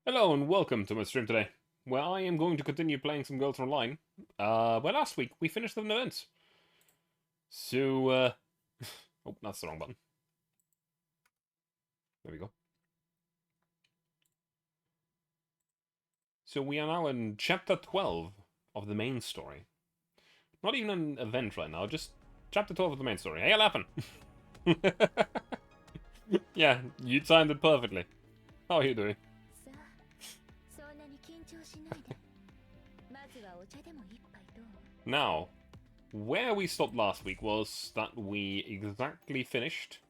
Hello and welcome to my stream today, where I am going to continue playing some Girls Online. Well, last week we finished an event. So, oh, that's the wrong button. There we go. So we are now in Chapter 12 of the main story. Not even an event right now, just Chapter 12 of the main story. Hey, Lappin! Yeah, you timed it perfectly. How are you doing? Now, where we stopped last week was that we exactly finished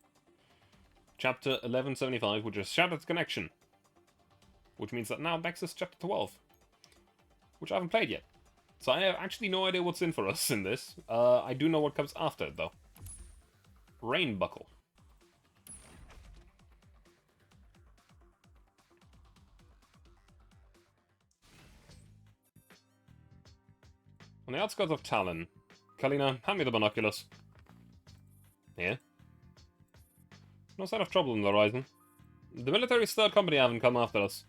Chapter 1175, which is Shattered Connection. Which means that now next is Chapter 12, which I haven't played yet. So I have actually no idea what's in for us in this. I do know what comes after it, though. Rainbuckle. On the outskirts of Talon. Kalina, hand me the binoculars. Here. No sign of trouble on the horizon. The military's third company haven't come after us.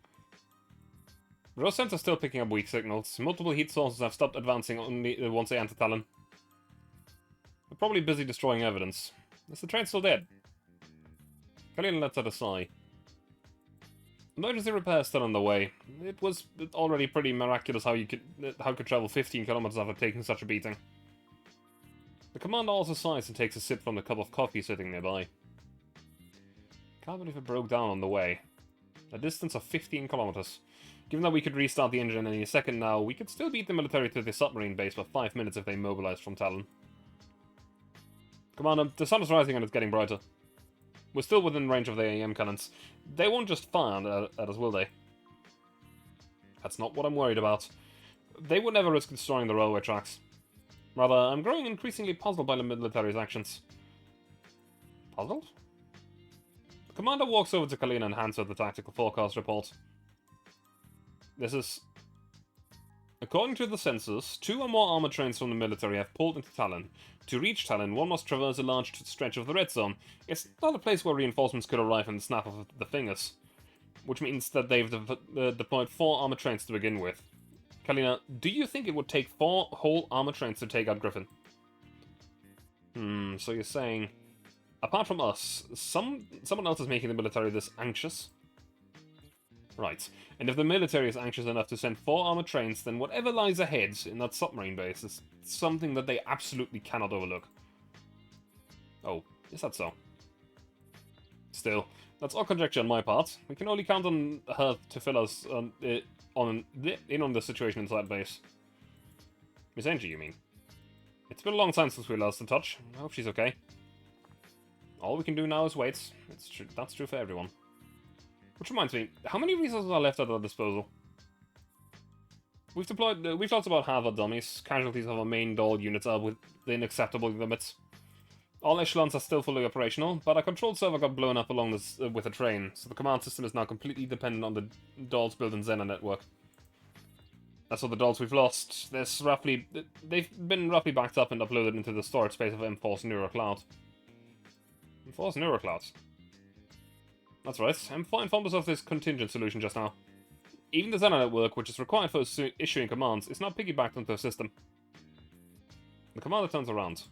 Rosent are still picking up weak signals. Multiple heat sources have stopped advancing only once they enter Talon. They're probably busy destroying evidence. Is the train still dead? Kalina lets out a sigh. Emergency repair is still on the way. It was already pretty miraculous how could travel 15 kilometers after taking such a beating. The commander also sighs and takes a sip from the cup of coffee sitting nearby. Can't believe it broke down on the way. A distance of 15 kilometers. Given that we could restart the engine any second now, we could still beat the military to the submarine base for 5 minutes if they mobilized from Talon. Commander, the sun is rising and it's getting brighter. We're still within range of the AM cannons. They won't just fire at us, will they? That's not what I'm worried about. They would never risk destroying the railway tracks. Rather, I'm growing increasingly puzzled by the military's actions. Puzzled? The commander walks over to Kalina and hands her the tactical forecast report. This is... According to the census, 2 or more armored trains from the military have pulled into Talon. To reach Talon, one must traverse a large stretch of the Red Zone. It's not a place where reinforcements could arrive in the snap of the fingers. Which means that they've deployed 4 armored trains to begin with. Kalina, do you think it would take 4 whole armored trains to take out Griffin? So you're saying... Apart from us, someone else is making the military this anxious? Right. And if the military is anxious enough to send 4 armored trains, then whatever lies ahead in that submarine base is something that they absolutely cannot overlook. Oh, is that so? Still, that's all conjecture on my part. We can only count on her to fill us in on the situation inside base. Miss Angie, you mean? It's been a long time since we lost in touch. I hope she's okay. All we can do now is wait. That's true for everyone. Which reminds me, how many resources are left at our disposal? We've talked about half our dummies. Casualties of our main doll units are within acceptable limits. All echelons are still fully operational, but our control server got blown up along this with a train, so the command system is now completely dependent on the dolls built in Xena network. As for the dolls we've lost, they've been roughly backed up and uploaded into the storage space of M4's NeuroCloud. M4's NeuroCloud? That's right, M4 informed us of this contingent solution just now. Even the Xena network, which is required for issuing commands, is now piggybacked onto the system. The commander turns around.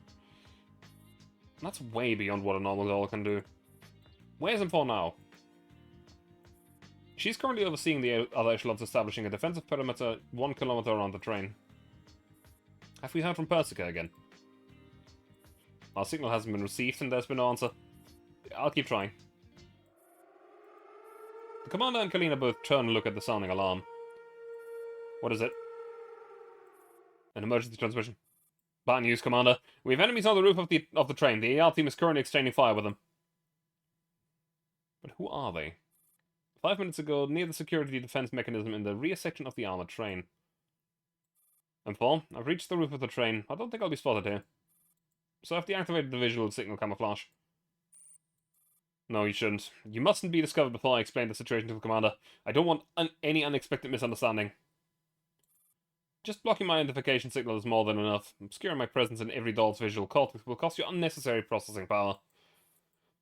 That's way beyond what a normal doll can do. Where's M4 now? She's currently overseeing the other echelons establishing a defensive perimeter 1 kilometer around the train. Have we heard from Persica again? Our signal hasn't been received and there's been no answer. I'll keep trying. The commander and Kalina both turn and look at the sounding alarm. What is it? An emergency transmission. Bad news, Commander. We have enemies on the roof of the train. The AR team is currently exchanging fire with them. But who are they? 5 minutes ago, near the security defense mechanism in the rear section of the armored train. M4, I've reached the roof of the train. I don't think I'll be spotted here. So I've deactivated the visual signal camouflage. No, you shouldn't. You mustn't be discovered before I explain the situation to the commander. I don't want any unexpected misunderstanding. Just blocking my identification signal is more than enough. Obscuring my presence in every doll's visual cortex will cost you unnecessary processing power.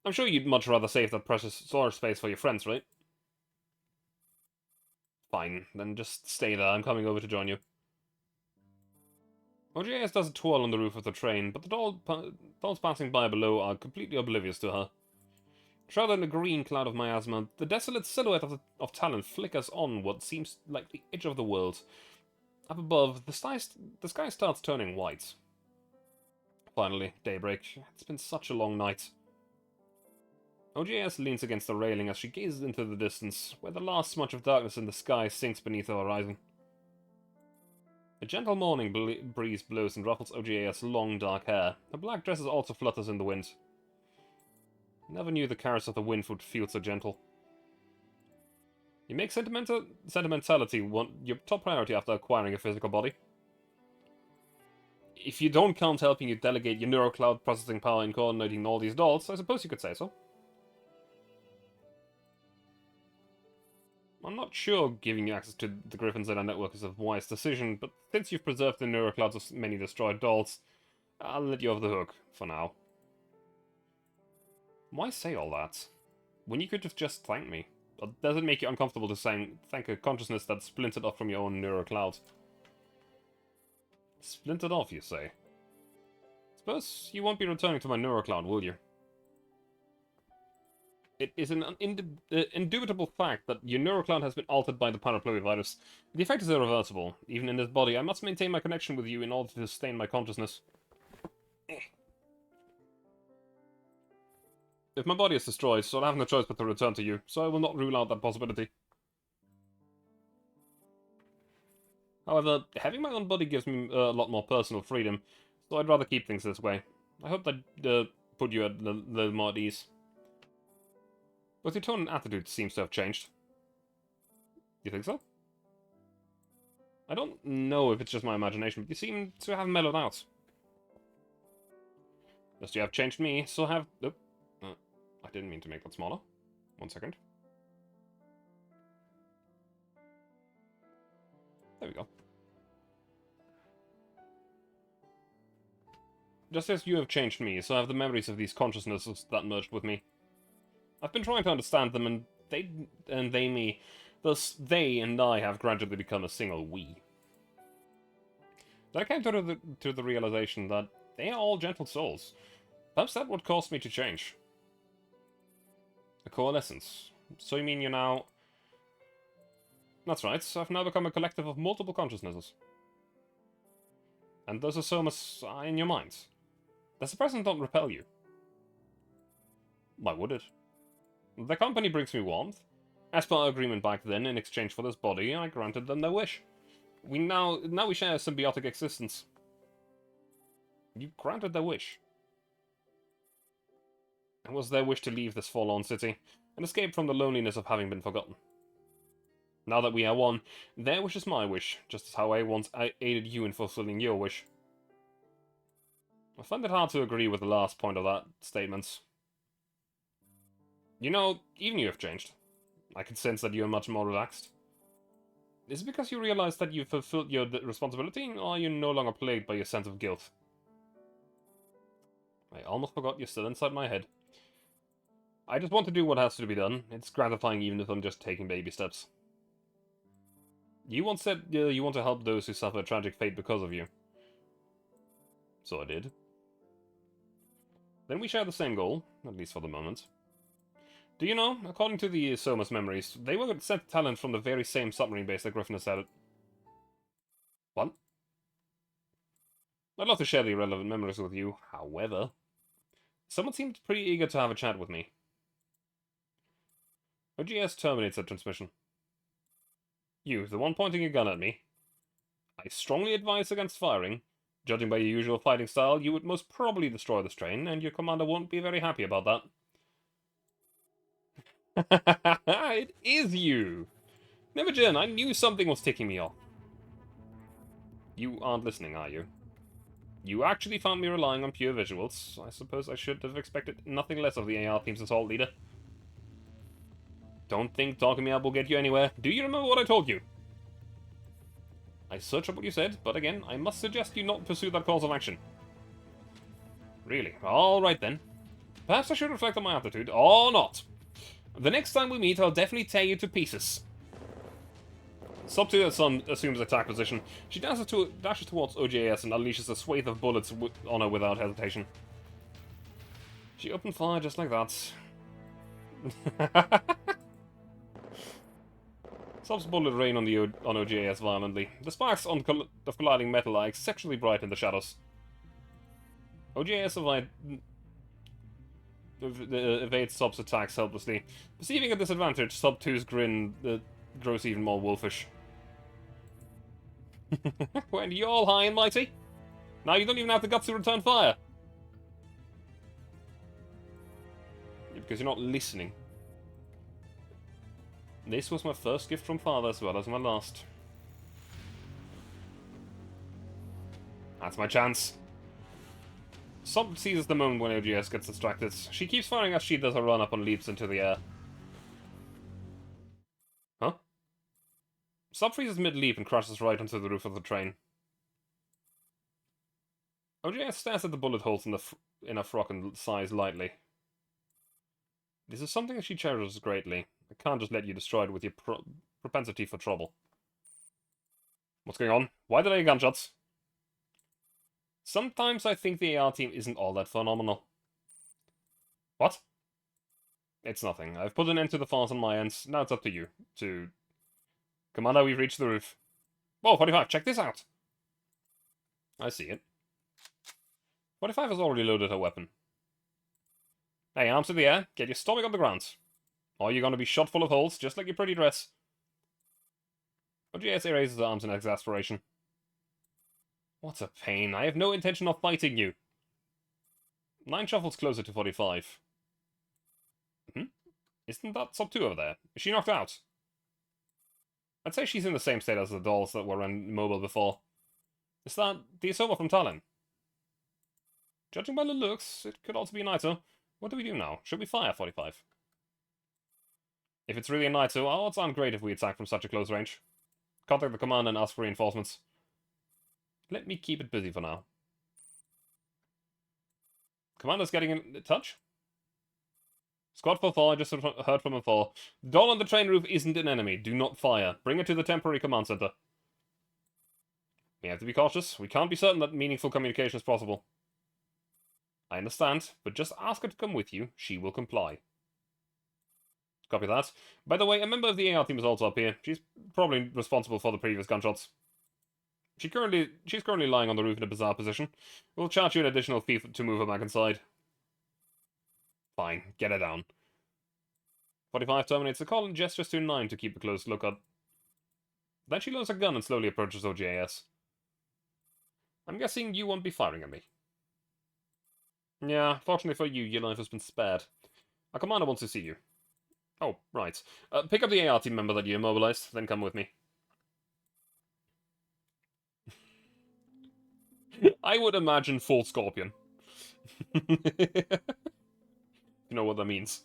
I'm sure you'd much rather save that precious storage space for your friends, right? Fine, then just stay there. I'm coming over to join you. OGAS does a twirl on the roof of the train, but the dolls passing by below are completely oblivious to her. Shrouded in a green cloud of miasma, the desolate silhouette of Talon flickers on what seems like the edge of the world. Up above, the sky starts turning white. Finally, daybreak. It's been such a long night. OGAS leans against the railing as she gazes into the distance, where the last smudge of darkness in the sky sinks beneath the horizon. A gentle morning breeze blows and ruffles OGAS' long dark hair. Her black dress also flutters in the wind. Never knew the caress of the wind would feel so gentle. You make sentimentality your top priority after acquiring a physical body. If you don't count helping you delegate your neurocloud processing power in coordinating all these dolls, I suppose you could say so. I'm not sure giving you access to the Griffin's inner network is a wise decision, but since you've preserved the neuroclouds of many destroyed dolls, I'll let you off the hook, for now. Why say all that? When you could have just thanked me? Or does it make you uncomfortable to thank a consciousness that's splintered off from your own neurocloud? Splintered off, you say? Suppose you won't be returning to my neurocloud, will you? It is an indubitable fact that your neurocloud has been altered by the parapluvivirus. The effect is irreversible. Even in this body, I must maintain my connection with you in order to sustain my consciousness. If my body is destroyed, so I'll have no choice but to return to you, so I will not rule out that possibility. However, having my own body gives me a lot more personal freedom, so I'd rather keep things this way. I hope that put you at a little more at ease. But your tone and attitude seems to have changed. You think so? I don't know if it's just my imagination, but you seem to have mellowed out. Just you have changed me, so have... Oh, I didn't mean to make that smaller. 1 second. There we go. Just as you have changed me, so have the memories of these consciousnesses that merged with me. I've been trying to understand them, and they me. Thus, they and I have gradually become a single we. Then I came to the realization that they are all gentle souls. Perhaps that would cause me to change. A coalescence. So you mean you're now... That's right, I've now become a collective of multiple consciousnesses. And those Somas are in your mind. Does the present not repel you? Why would it? The company brings me warmth. As per our agreement back then, in exchange for this body, I granted them their wish. Now we share a symbiotic existence. You granted their wish. It was their wish to leave this forlorn city, and escape from the loneliness of having been forgotten. Now that we are one, their wish is my wish, just as how I once aided you in fulfilling your wish. I find it hard to agree with the last point of that statement. You know, even you have changed. I can sense that you are much more relaxed. Is it because you realize that you've fulfilled your responsibility, or are you no longer plagued by your sense of guilt? I almost forgot you're still inside my head. I just want to do what has to be done. It's gratifying even if I'm just taking baby steps. You once said you want to help those who suffer a tragic fate because of you. So I did. Then we share the same goal, at least for the moment. Do you know, according to the Somas memories, they were sent talent from the very same submarine base that Griffin has at it. What? I'd love to share the relevant memories with you, however... Someone seemed pretty eager to have a chat with me. OGS terminates the transmission. You, the one pointing a gun at me. I strongly advise against firing. Judging by your usual fighting style, you would most probably destroy this train, and your commander won't be very happy about that. It is you! Nemogen, I knew something was ticking me off. You aren't listening, are you? You actually found me relying on pure visuals. I suppose I should have expected nothing less of the AR team's assault leader. Don't think talking me up will get you anywhere. Do you remember what I told you? I searched up what you said, but again, I must suggest you not pursue that course of action. Really? Alright then. Perhaps I should reflect on my attitude, or not. The next time we meet, I'll definitely tear you to pieces. Sub 2 assumes attack position. She dashes towards OJS and unleashes a swathe of bullets on her without hesitation. She opened fire just like that. Sub's bullet rain on OJS violently. The sparks of colliding metal are exceptionally bright in the shadows. OJS evades Sub's attacks helplessly. Perceiving a disadvantage, Sub 2's grin grows even more wolfish. When you're all high and mighty? Now you don't even have the guts to return fire. Because you're not listening. This was my first gift from father as well as my last. That's my chance. Sub seizes the moment when OGS gets distracted. She keeps firing as she does her run-up and leaps into the air. Huh? Sub freezes mid-leap and crashes right onto the roof of the train. OGS stares at the bullet holes in her frock and sighs lightly. This is something that she cherishes greatly. I can't just let you destroy it with your propensity for trouble. What's going on? Why did I hear gunshots? Sometimes I think the AR team isn't all that phenomenal. What? It's nothing. I've put an end to the farce on my end. Now it's up to you. Commander, we've reached the roof. Whoa, 45, check this out! I see it. 45 has already loaded her weapon. Hey, arms in the air, get your stomach on the ground. Or you're gonna be shot full of holes, just like your pretty dress. OGS raises her arms in exasperation. What a pain, I have no intention of fighting you. 9 shuffles closer to 45. Isn't that Sub 2 over there? Is she knocked out? I'd say she's in the same state as the dolls that were immobile before. Is that the Isova from Tallinn? Judging by the looks, it could also be a Naito. What do we do now? Should we fire 45? If it's really a Naito, our odds aren't great if we attack from such a close range. Contact the commander and ask for reinforcements. Let me keep it busy for now. Commander's getting in touch? Squad 4-4, I just heard from him 4. The doll on the train roof isn't an enemy. Do not fire. Bring it to the temporary command center. We have to be cautious. We can't be certain that meaningful communication is possible. I understand, but just ask her to come with you. She will comply. Copy that. By the way, a member of the AR team is also up here. She's probably responsible for the previous gunshots. She's currently lying on the roof in a bizarre position. We'll charge you an additional fee to move her back inside. Fine, get her down. 45 terminates the call and gestures to 9 to keep a close lookout. Then she loads her gun and slowly approaches OJS. I'm guessing you won't be firing at me. Yeah, fortunately for you, your life has been spared. Our commander wants to see you. Oh, right. Pick up the AR team member that you immobilized, then come with me. I would imagine full Scorpion. You know what that means.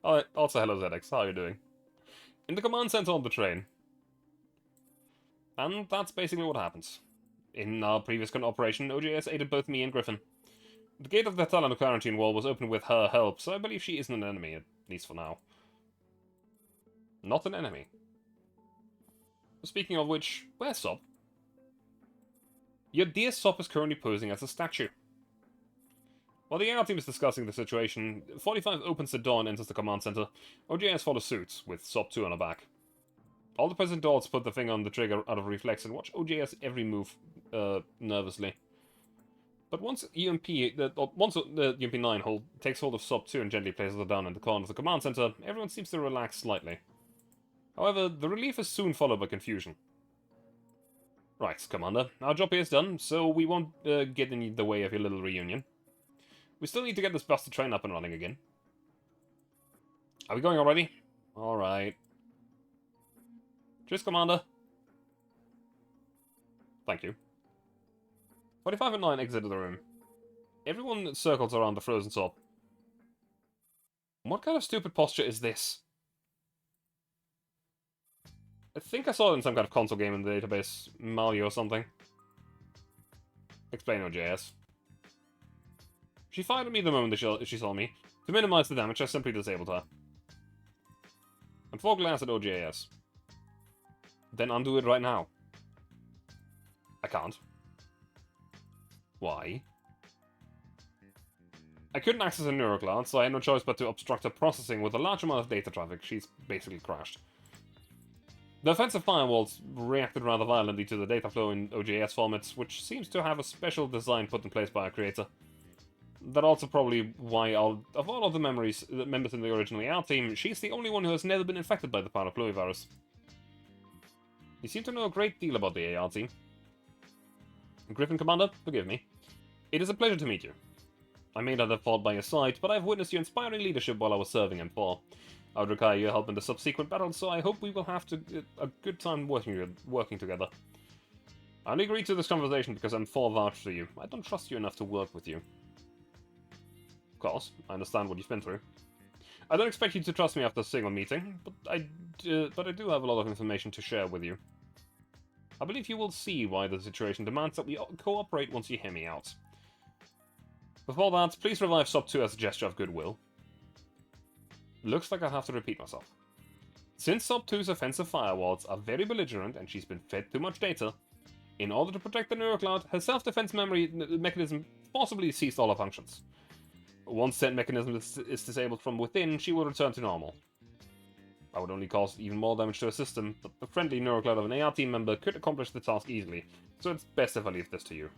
Also, hello ZX, how are you doing? In the command center on the train. And that's basically what happens. In our previous operation, OJS aided both me and Griffin. The gate of the Talon quarantine wall was opened with her help, so I believe she isn't an enemy, at least for now. Not an enemy. Speaking of which, where's Sop? Your dear Sop is currently posing as a statue. While the AR team is discussing the situation, 45 opens the door and enters the command center. OJS follows suit, with Sop 2 on her back. All the present dolls put the finger on the trigger out of reflex and watch OJS every move nervously. But once the UMP-9 takes hold of Sop 2 and gently places her down in the corner of the command center, everyone seems to relax slightly. However, the relief is soon followed by confusion. Right, Commander, our job here is done, so we won't get in the way of your little reunion. We still need to get this busted train up and running again. Are we going already? Alright. Cheers, Commander. Thank you. 45 and 9 exited the room. Everyone circles around the frozen Sop. What kind of stupid posture is this? I think I saw it in some kind of console game in the database. Mario or something. Explain OJS. She fired at me the moment she saw me. To minimize the damage, I simply disabled her. And 4 glance at OJS. Then undo it right now. I can't. Why? I couldn't access a NeuroCloud, so I had no choice but to obstruct her processing with a large amount of data traffic. She's basically crashed. The offensive firewalls reacted rather violently to the data flow in OJS formats, which seems to have a special design put in place by our creator. That also probably why, of all of the members in the original AR team, she's the only one who has never been infected by the parapluvivirus. You seem to know a great deal about the AR team. Griffin Commander, forgive me. It is a pleasure to meet you. I may not have fought by your side, but I've witnessed your inspiring leadership while I was serving in 4. I would require your help in the subsequent battles, so I hope we will have a good time working together. I only agreed to this conversation because I'm 4 vouched for you. I don't trust you enough to work with you. Of course, I understand what you've been through. I don't expect you to trust me after a single meeting, but I do have a lot of information to share with you. I believe you will see why the situation demands that we cooperate once you hear me out. Before that, please revive SOP 2 as a gesture of goodwill. Looks like I'll have to repeat myself. Since SOP 2's offensive firewalls are very belligerent and she's been fed too much data, in order to protect the NeuroCloud, her self-defense mechanism forcibly ceased all her functions. Once said mechanism is disabled from within, she will return to normal. I would only cause even more damage to her system, but the friendly NeuroCloud of an AR team member could accomplish the task easily, so it's best if I leave this to you.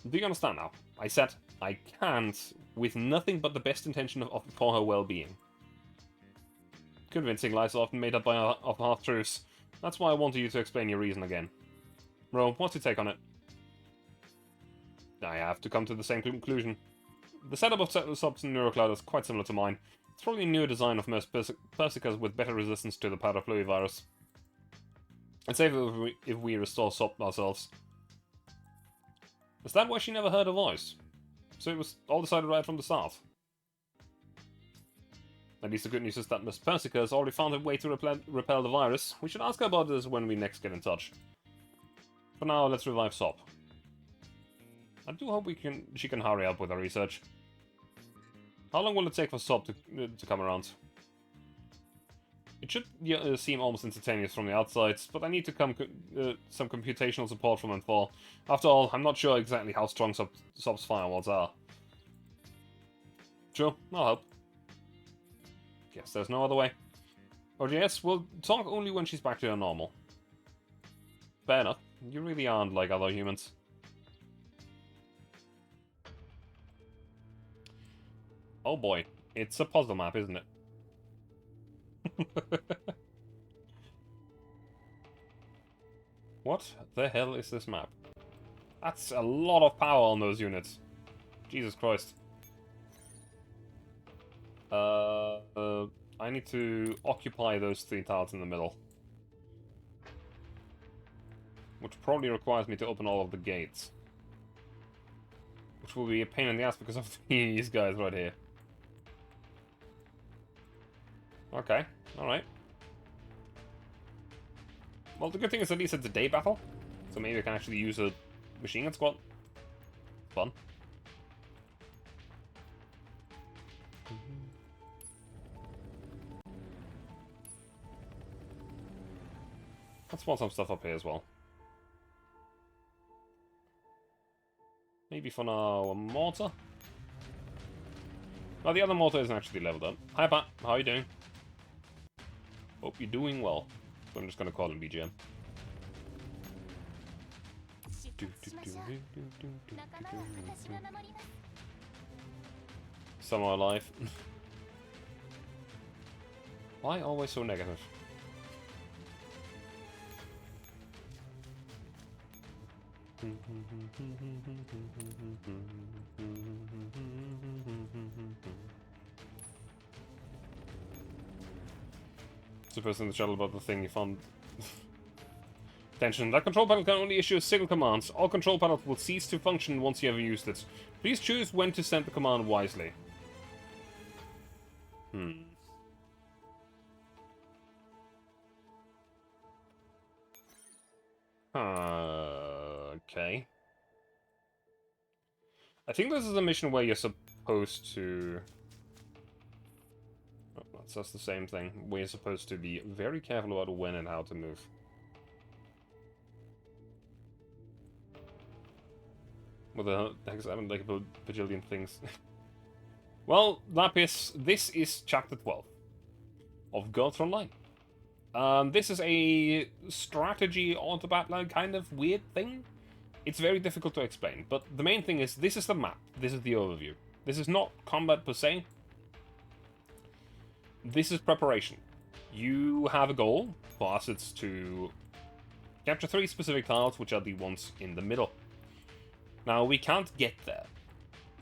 Do you understand now? I said I can't, with nothing but the best intention for her well-being. Convincing lies are often made up of half-truths. That's why I wanted you to explain your reason again. Ro, what's your take on it? I have to come to the same conclusion. The setup of SOP's NeuroCloud is quite similar to mine. It's probably a newer design of most Persicas with better resistance to the parapluvivirus. It's safer if we restore SOP ourselves. Is that why she never heard a voice? So it was all decided right from the start. At least the good news is that Miss Persica has already found a way to repel the virus. We should ask her about this when we next get in touch. For now, let's revive SOP. I do hope she can hurry up with her research. How long will it take for SOP to come around? It should seem almost instantaneous from the outside, but I need to some computational support from M4. After all, I'm not sure exactly how strong SOP's firewalls are. Sure, I'll help. Guess there's no other way. OJS, we'll talk only when she's back to her normal. Fair enough. You really aren't like other humans. Oh boy, it's a puzzle map, isn't it? What the hell is this map? That's a lot of power on those units. Jesus Christ. I need to occupy those 3 tiles in the middle. Which probably requires me to open all of the gates. Which will be a pain in the ass because of these guys right here. Okay, alright. Well, the good thing is at least it's a day battle. So maybe I can actually use a machine gun squad. Fun. Let's want some stuff up here as well. Maybe for now a mortar? Oh, the other mortar isn't actually leveled up. Hi Pat, how are you doing? Hope you're doing well. So I'm just gonna call him BGM. Some are alive. Why always so negative? Supposed in the shuttle about the thing you found. Attention, that control panel can only issue a single command. All control panels will cease to function once you have used it. Please choose when to send the command wisely. Okay. I think this is a mission where you're supposed to... Oh, says the same thing. We're supposed to be very careful about when and how to move. What the heck, I haven't like a bajillion things. Well, Lapis, this is Chapter 12 of Gods Online. This is a strategy auto-battler kind of weird thing. It's very difficult to explain, but the main thing is this is the map, this is the overview. This is not combat per se. This is preparation. You have a goal. For us, it's to capture 3 specific tiles, which are the ones in the middle. Now, we can't get there.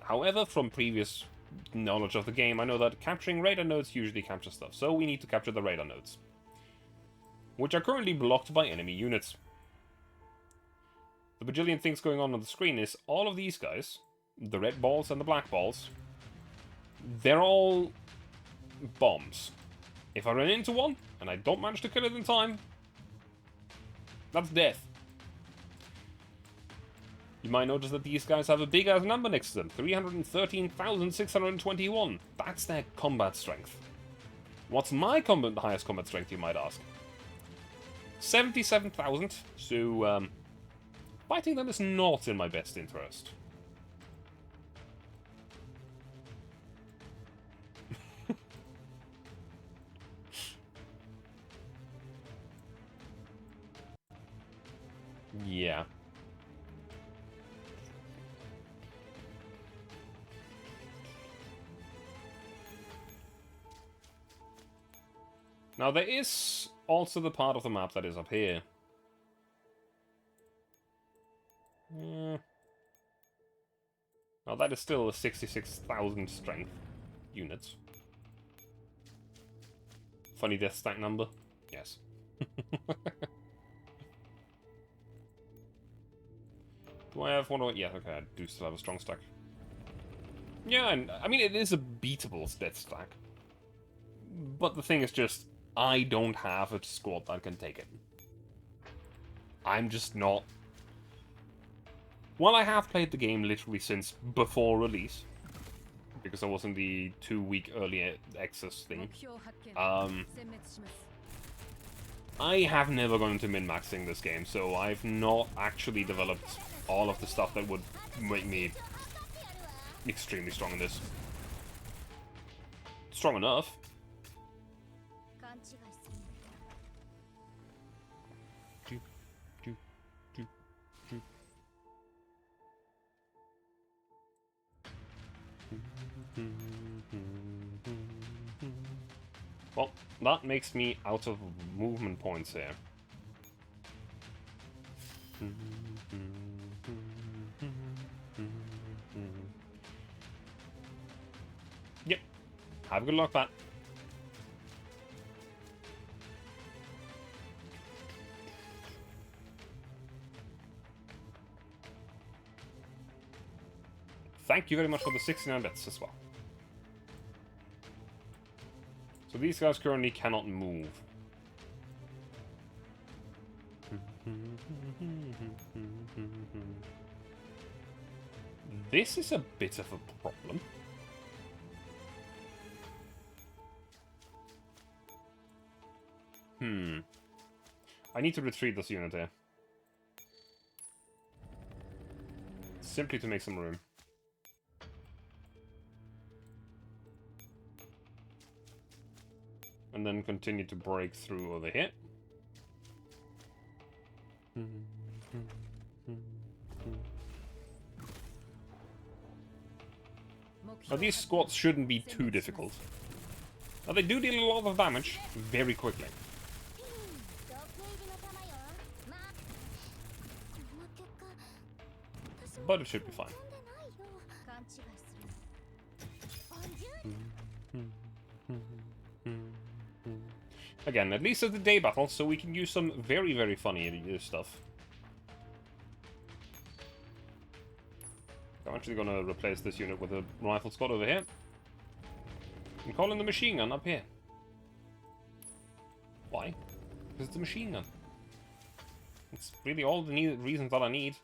However, from previous knowledge of the game, I know that capturing radar nodes usually capture stuff, so we need to capture the radar nodes, which are currently blocked by enemy units. The bajillion things going on the screen is all of these guys, the red balls and the black balls, they're all bombs. If I run into one, and I don't manage to kill it in time, that's death. You might notice that these guys have a big-ass number next to them, 313,621. That's their combat strength. What's my highest combat strength, you might ask? 77,000, so fighting them is not in my best interest. Yeah. Now there is also the part of the map that is up here. Now that is still a 66,000 strength units. Funny death stack number? Yes. Do I have one? Yeah, okay, I do still have a strong stack. Yeah, and I mean, it is a beatable death stack. But the thing is just, I don't have a squad that can take it. I'm just not... Well, I have played the game literally since before release, because I was in the 2-week early access thing. I have never gone into min-maxing this game, so I've not actually developed all of the stuff that would make me extremely strong in this. Strong enough. Well, that makes me out of movement points here. Yep. Have a good luck, Pat. Thank you very much for the 69 bits as well. So these guys currently cannot move. This is a bit of a problem. I need to retreat this unit here. Simply to make some room. And then continue to break through over here. Now these squats shouldn't be too difficult. Now they do deal a lot of damage very quickly. But it should be fine. Again, at least it's a day battle, so we can use some very, very funny stuff. I'm actually gonna replace this unit with a rifle squad over here. And call in the machine gun up here. Why? Because it's a machine gun. It's really all the reasons that I need.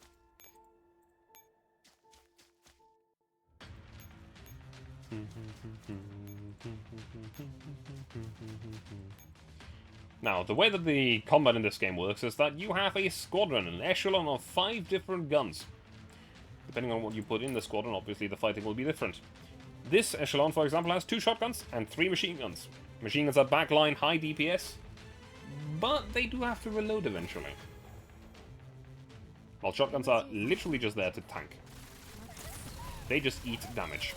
Now, the way that the combat in this game works is that you have a squadron, an echelon of 5 different guns. Depending on what you put in the squadron, obviously the fighting will be different. This echelon, for example, has 2 shotguns and 3 machine guns. Machine guns are backline, high DPS, but they do have to reload eventually. While shotguns are literally just there to tank. They just eat damage.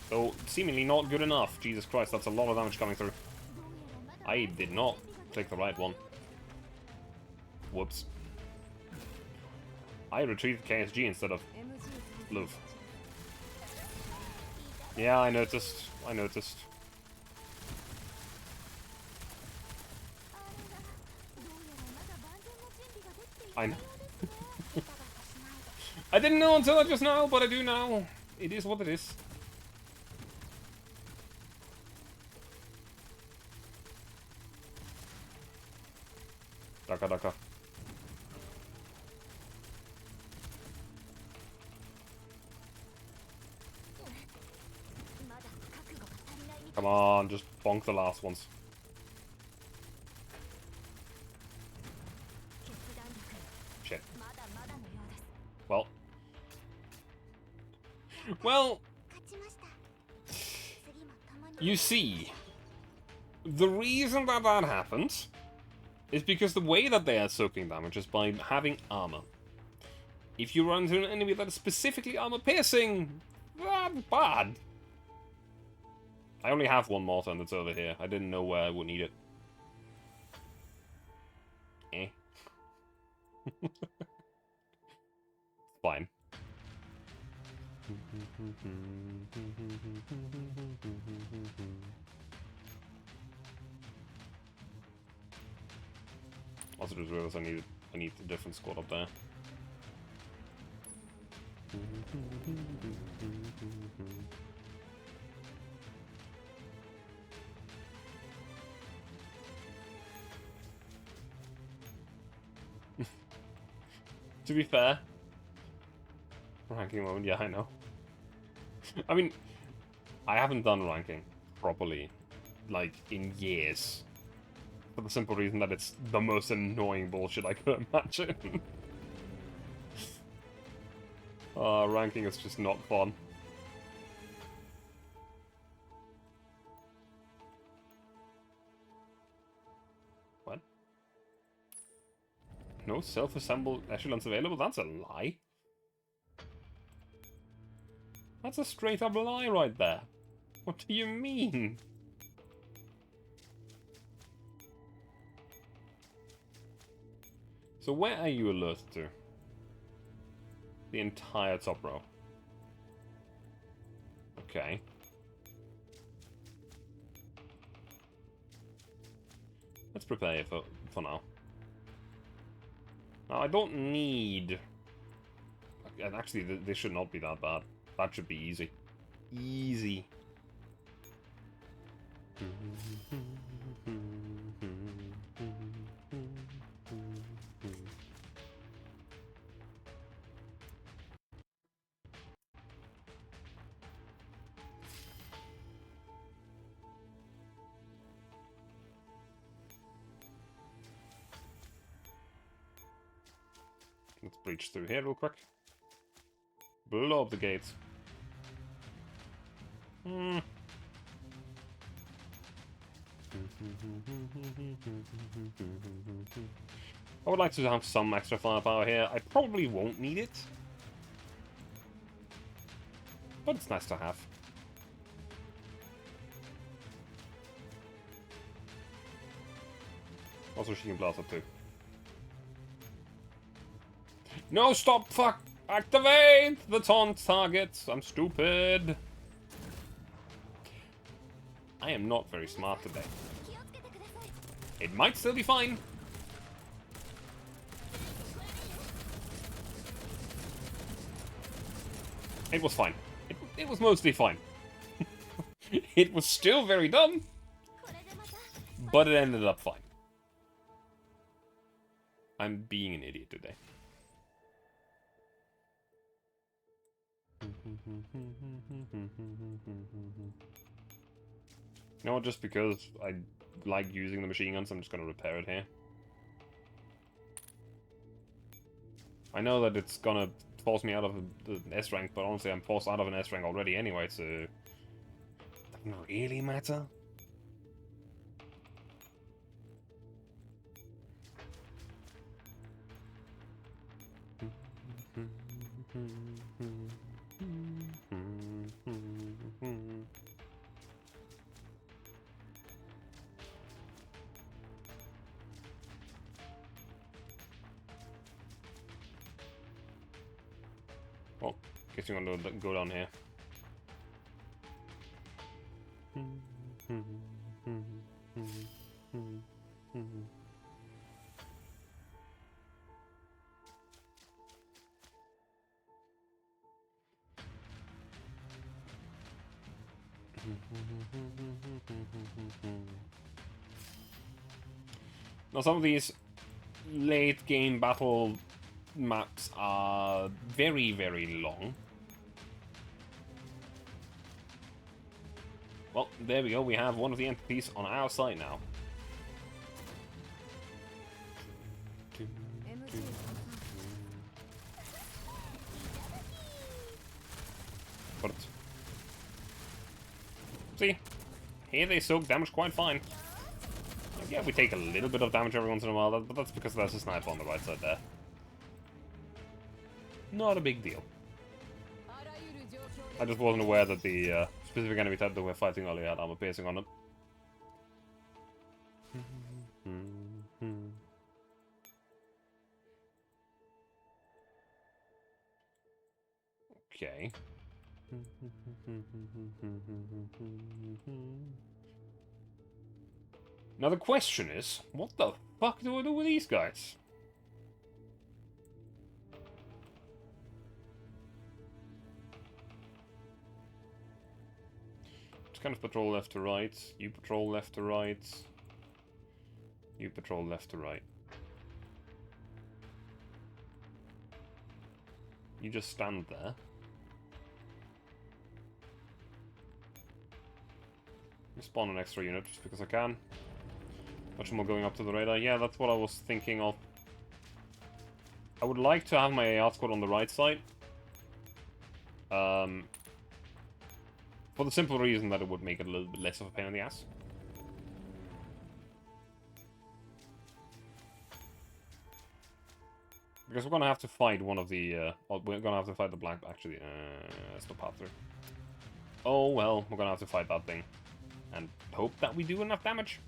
So, seemingly not good enough. Jesus Christ, that's a lot of damage coming through. I did not click the right one. Whoops. I retrieved KSG instead of Luv. Yeah, I noticed. I noticed. I know. I didn't know until just now, but I do now. It is what it is. Daka daka. Come on, just bonk the last ones. Shit. Well. Well. You see, the reason that that happens is because the way that they are soaking damage is by having armor. If you run into an enemy that is specifically armor-piercing, that's bad. I only have one mortar and it's over here. I didn't know where I would need it. Eh. Fine. Also just realized I need a different squad up there. To be fair, ranking moment, yeah, I know. I mean, I haven't done ranking properly, like, in years. For the simple reason that it's the most annoying bullshit I could imagine. Ranking is just not fun. What? No self-assembled echelons available? That's a lie. That's a straight-up lie right there. What do you mean? So where are you alerted to? The entire top row. Okay. Let's prepare for now. Now, I don't need... And actually, this should not be that bad. That should be easy. Easy. Let's breach through here real quick. Blow up the gates. I would like to have some extra firepower here. I probably won't need it, but it's nice to have. Also, she can blast up too. No, stop! Fuck! Activate the taunt targets! I'm stupid! I am not very smart today. It might still be fine. It was fine. It was mostly fine. It was still very dumb, but it ended up fine. I'm being an idiot today. You know what, just because I like using the machine guns, I'm just gonna repair it here. I know that it's gonna force me out of the S rank, but honestly I'm forced out of an S rank already anyway, so... It doesn't really matter. Well, guess you're gonna go down here. Now some of these late game battle maps are very, very long. Well, there we go, we have one of the entities on our side now. But see, here they soak damage quite fine. Yeah, we take a little bit of damage every once in a while, but that's because there's a sniper on the right side there. Not a big deal. I just wasn't aware that the specific enemy type that we're fighting earlier had armor piercing on them. Okay. Now the question is, what the fuck do I do with these guys? Just kind of patrol left to right. You patrol left to right. You patrol left to right. You just stand there. Spawn an extra unit just because I can. Much more going up to the radar. Yeah, that's what I was thinking of. I would like to have my AR squad on the right side. For the simple reason that it would make it a little bit less of a pain in the ass. Because we're gonna have to fight one of the, we're gonna have to fight the black, actually, that's the path through. Oh well, we're gonna have to fight that thing. And hope that we do enough damage.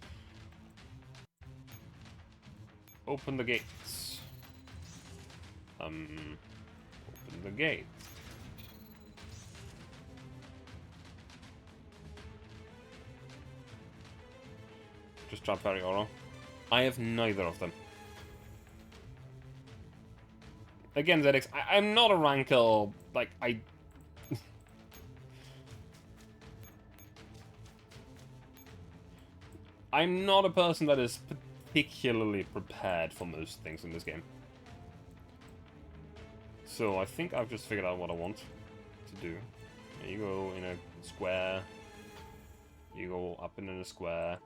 Open the gates. Open the gate. Just drop Fairy Oro. I have neither of them. Again, ZX, I'm not a ranker, like, I'm not a person that is particularly prepared for most things in this game. So I think I've just figured out what I want to do. You go in a square. You go up and in a square.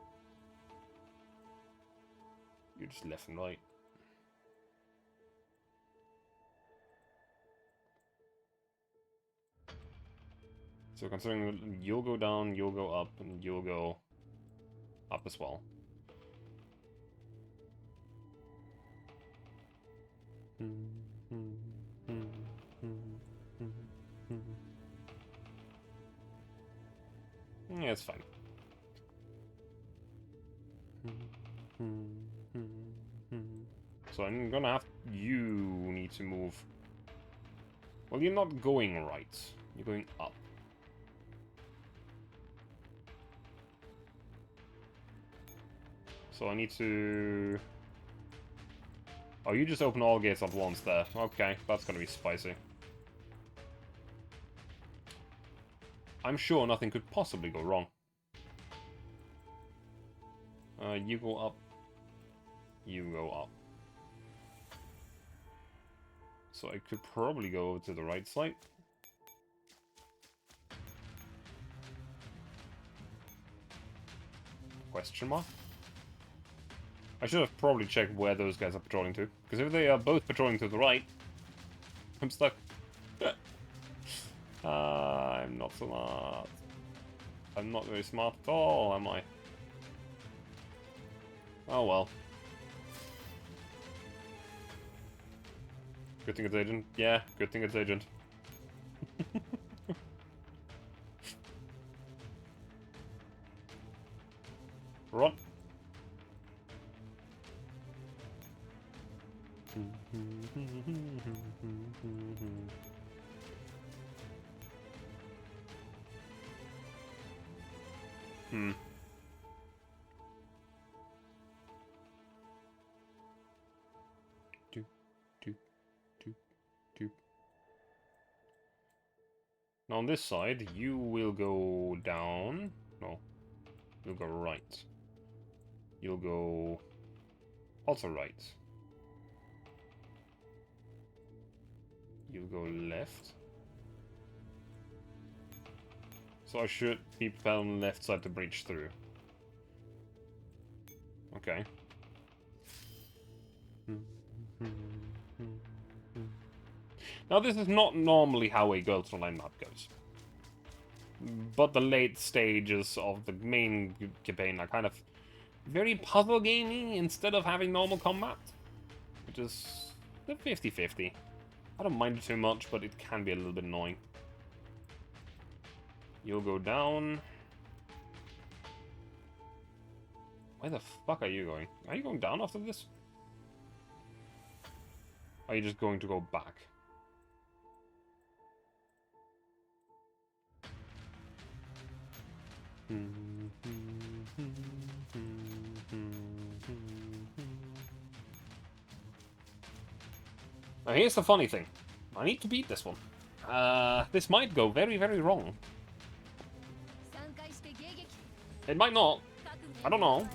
You just left and right. So considering you'll go down, you'll go up, and you'll go up as well. Yeah, it's fine. So I'm gonna have... You need to move... Well, you're not going right. You're going up. So I need to... Oh, you just open all gates at once there. Okay, that's gonna be spicy. I'm sure nothing could possibly go wrong. You go up. You go up. So I could probably go over to the right side. Question mark? I should have probably checked where those guys are patrolling to. Because if they are both patrolling to the right, I'm stuck. I'm not smart. I'm not very smart at all, am I? Oh well. Good thing it's Agent. Yeah, good thing it's Agent. Run. Hmm. Doop, doop, doop, doop. Now on this side, you will go down. No. You'll go right. You'll go also right. You'll go left. So I should be prepared on the left side to breach through. Okay. Now this is not normally how a Girls Online map goes. But the late stages of the main campaign are kind of very puzzle gamey instead of having normal combat. Which is a 50-50. I don't mind it too much, but it can be a little bit annoying. You'll go down. Where the fuck are you going? Are you going down after this? Are you just going to go back? Now here's the funny thing. I need to beat this one. This might go very, very wrong. It might not. I don't know.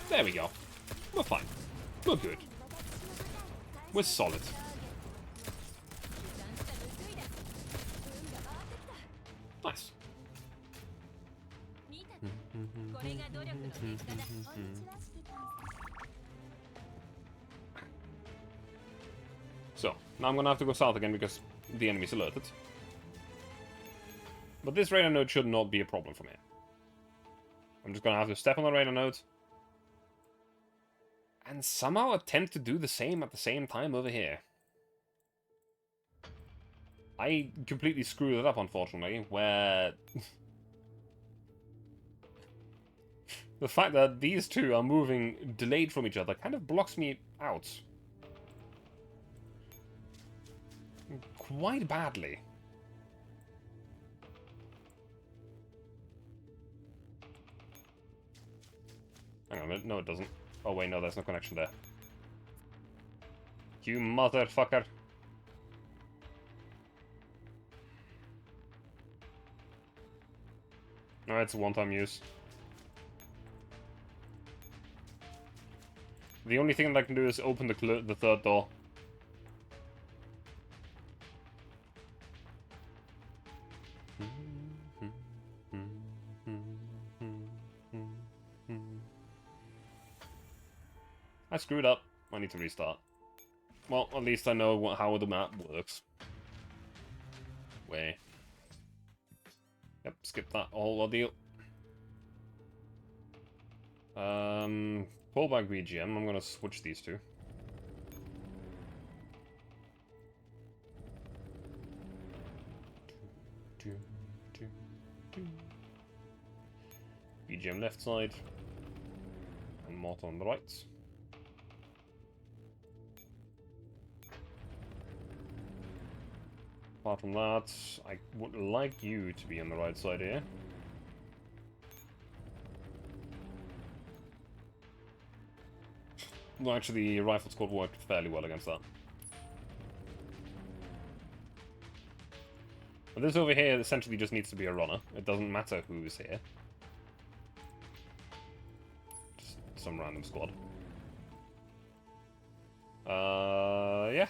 There we go. We're fine. We're good. We're solid. Nice. So, now I'm gonna have to go south again because the enemy's alerted. But this radar node should not be a problem for me. I'm just gonna have to step on the radar node. And somehow attempt to do the same at the same time over here. I completely screwed it up, unfortunately, where... the fact that these two are moving delayed from each other kind of blocks me out. Quite badly. Hang on a minute, no it doesn't. Oh wait, no, there's no connection there. You motherfucker. No, it's a one-time use. The only thing that I can do is open the third door. I screwed up. I need to restart. Well, at least I know how the map works. Where? Yep, skip that whole ordeal. Pull back BGM. I'm gonna switch these two. BGM left side. And Mortar on the right. Apart from that, I would like you to be on the right side here. Well, actually, Rifle Squad worked fairly well against that. But this over here essentially just needs to be a runner. It doesn't matter who's here. Just some random squad. Yeah.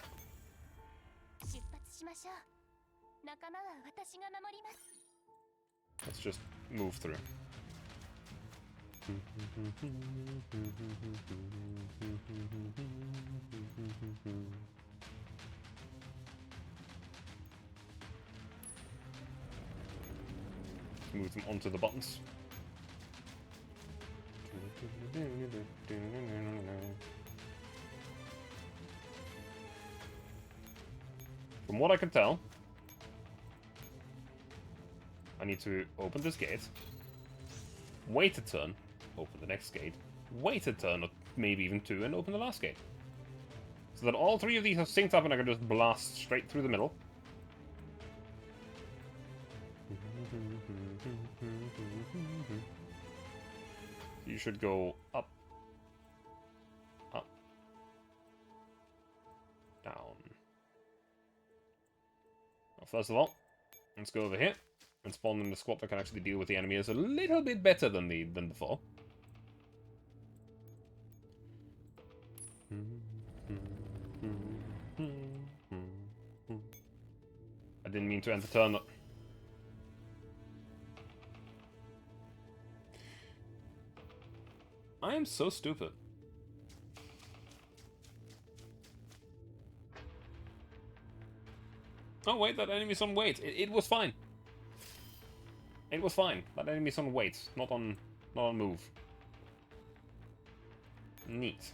Let's just move through. Move them onto the buttons. From what I can tell, I need to open this gate, wait a turn, open the next gate, wait a turn, or maybe even two, and open the last gate. So that all three of these are synced up and I can just blast straight through the middle. You should go up, up, down. Well, first of all, let's go over here and spawn in the squad that can actually deal with the enemies a little bit better than before. I didn't mean to enter turn. I am so stupid. Oh wait, that enemy's on wait. It was fine. It was fine. That enemy's on wait, not on move. Neat.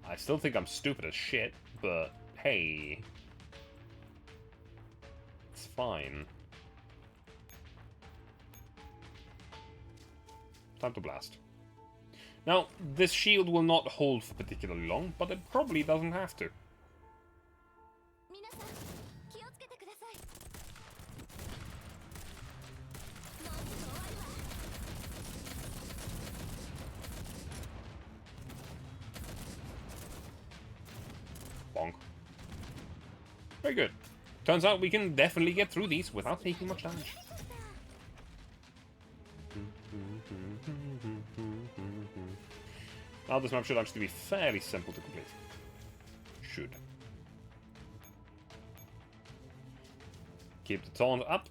I still think I'm stupid as shit, but hey, it's fine. Time to blast. Now, this shield will not hold for particularly long, but it probably doesn't have to. Bonk. Very good. Turns out we can definitely get through these without taking much damage. Now this map should actually be fairly simple to complete. Should. Keep the taunt up.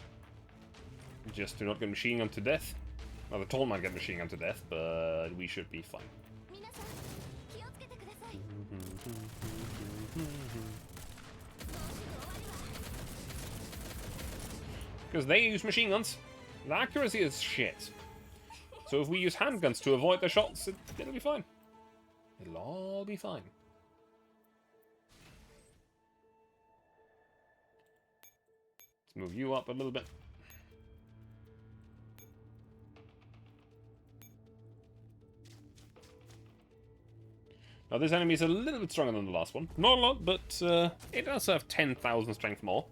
Just do not get machine gun to death. Well, the taunt might get machine gun to death, but we should be fine. Because they use machine guns. The accuracy is shit. So if we use handguns to avoid their shots, it'll be fine. It'll all be fine. Let's move you up a little bit. Now this enemy is a little bit stronger than the last one. Not a lot, but it does have 10,000 strength more.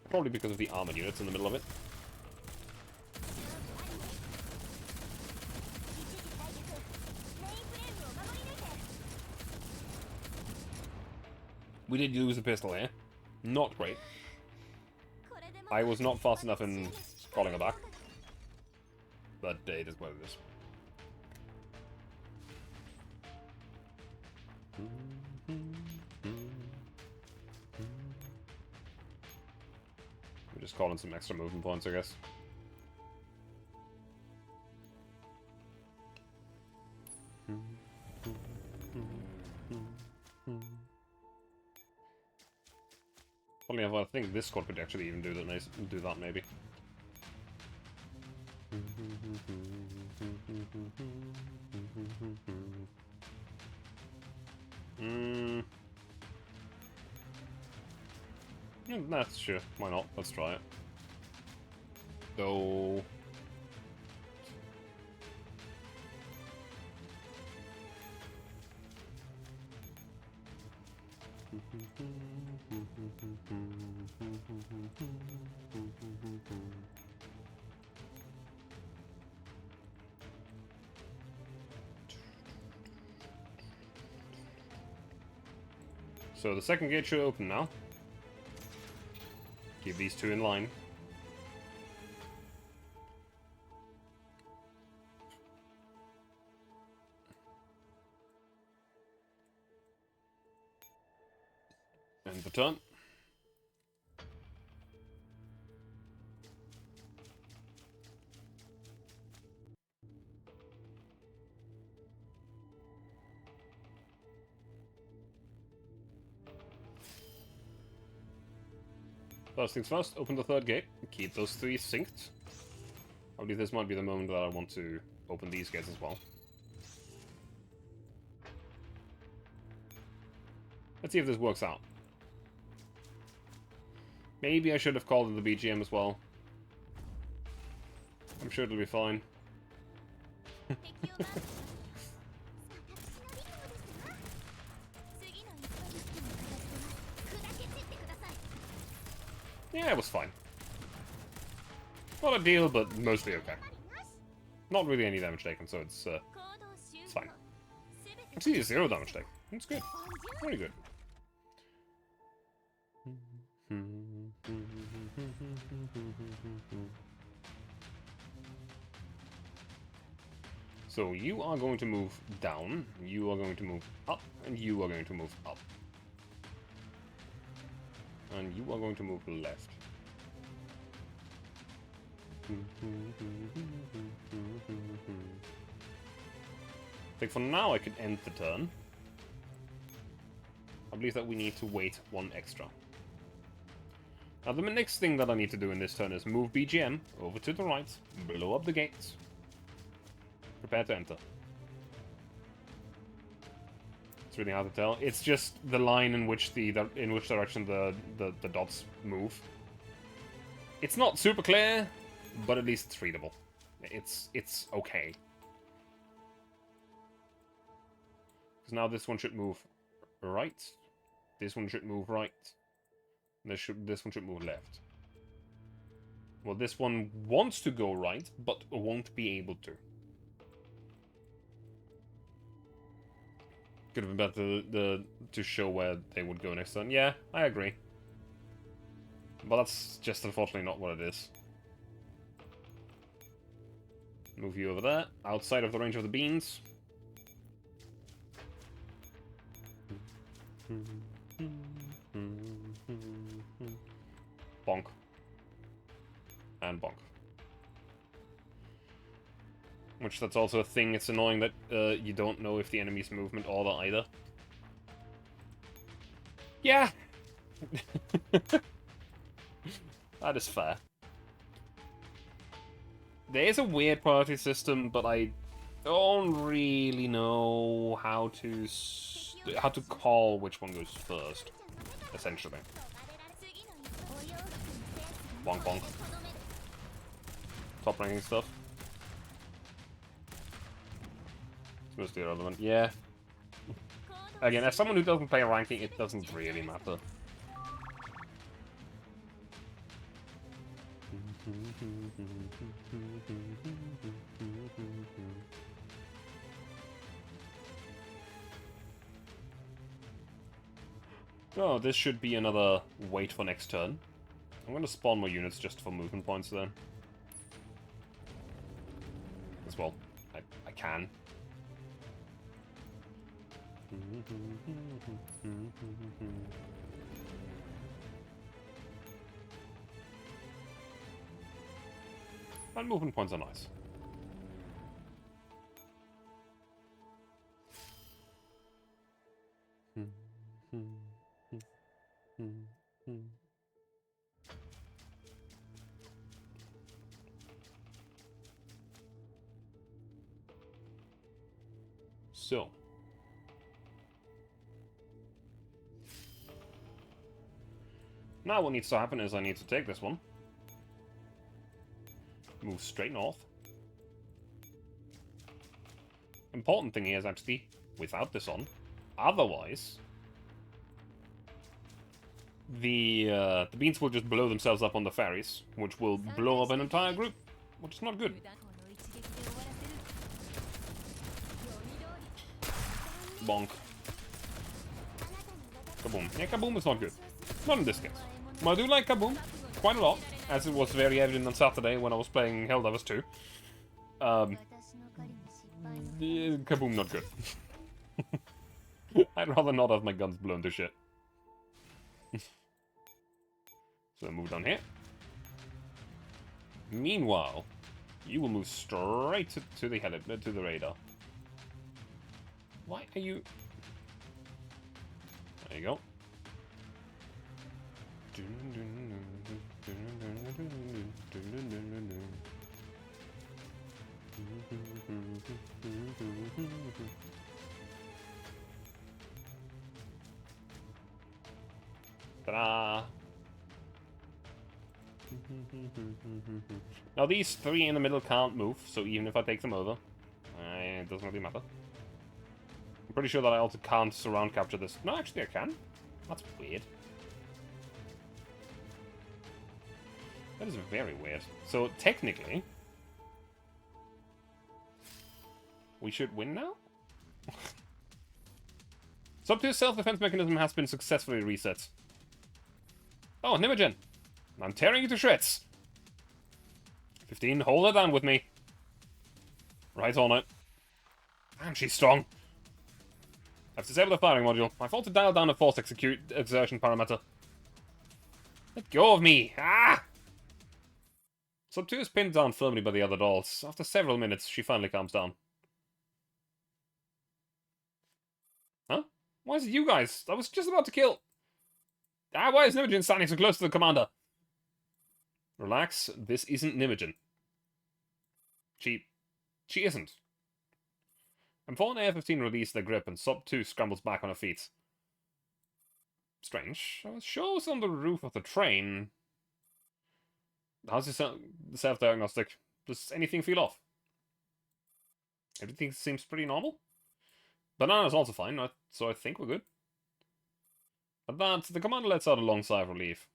Probably because of the armored units in the middle of it. We did lose a pistol here. Not great. I was not fast enough in calling her back. But it is what it is. We're just calling some extra movement points, I guess. Funny enough, I think this squad could actually even do that maybe. Yeah, that's sure. Why not? Let's try it. Though. So the second gate should open now. Keep these two in line. End the turn. First things first, open the third gate. Keep those three synced. I believe this might be the moment that I want to open these gates as well. Let's see if this works out. Maybe I should have called it the BGM as well. I'm sure it'll be fine. Yeah, it was fine. Not ideal, but mostly okay. Not really any damage taken, so it's fine. Actually, 0 damage taken. That's good. Very good. So you are going to move down, you are going to move up, and you are going to move up. And you are going to move left. I think for now I could end the turn. I believe that we need to wait one extra. Now the next thing that I need to do in this turn is move BGM over to the right, blow up the gates. Prepare to enter. It's really hard to tell. It's just the line in which in which direction the dots move. It's not super clear, but at least it's readable. It's okay. Because now this one should move right. This one should move right. This one should move left. Well, this one wants to go right, but won't be able to. Could have been better to show where they would go next turn. Yeah, I agree. But that's just unfortunately not what it is. Move you over there, outside of the range of the beans. Bonk. And bonk. Which, that's also a thing, it's annoying that you don't know if the enemy's movement order either. Yeah! That is fair. There is a weird priority system, but I don't really know how to call which one goes first, essentially. Bonk bonk. Top ranking stuff. It's mostly irrelevant. Yeah. Again, as someone who doesn't play ranking, it doesn't really matter. Oh, this should be another wait for next turn. I'm going to spawn more units just for movement points then. As well, I can. And movement points are nice. So. Now what needs to happen is I need to take this one. Move straight north. Important thing here is actually without this on. Otherwise, the beans will just blow themselves up on the ferries, which will blow up an entire group, which is not good. Bonk. Kaboom. Yeah, Kaboom is not good. Not in this case. But I do like Kaboom quite a lot, as it was very evident on Saturday when I was playing Helldivers 2. Kaboom not good. I'd rather not have my guns blown to shit. So I move down here. Meanwhile, you will move straight to the radar. Why are you... There you go. Ta-da! Now these three in the middle can't move, so even if I take them over, it doesn't really matter. I'm pretty sure that I also can't surround capture this. No, actually I can. That's weird. That is very weird. So technically, we should win now? Sub 2's self-defense mechanism has been successfully reset. Oh, Nimogen! I'm tearing you to shreds! 15, hold her down with me. Right on it. Damn, she's strong. I've disabled the firing module. I failed to dial down the force exertion parameter. Let go of me! Ah! Sub 2 is pinned down firmly by the other dolls. After several minutes, she finally calms down. Huh? Why is it you guys? I was just about to kill... Ah, why is Nimogen standing so close to the commander? Relax, this isn't Nimogen. She isn't. M4 and AR-15 release their grip and Sub 2 scrambles back on her feet. Strange. I was sure it was on the roof of the train. How's the self-diagnostic? Does anything feel off? Everything seems pretty normal. Banana's also fine, so I think we're good. At that, the commander lets out a long sigh of relief.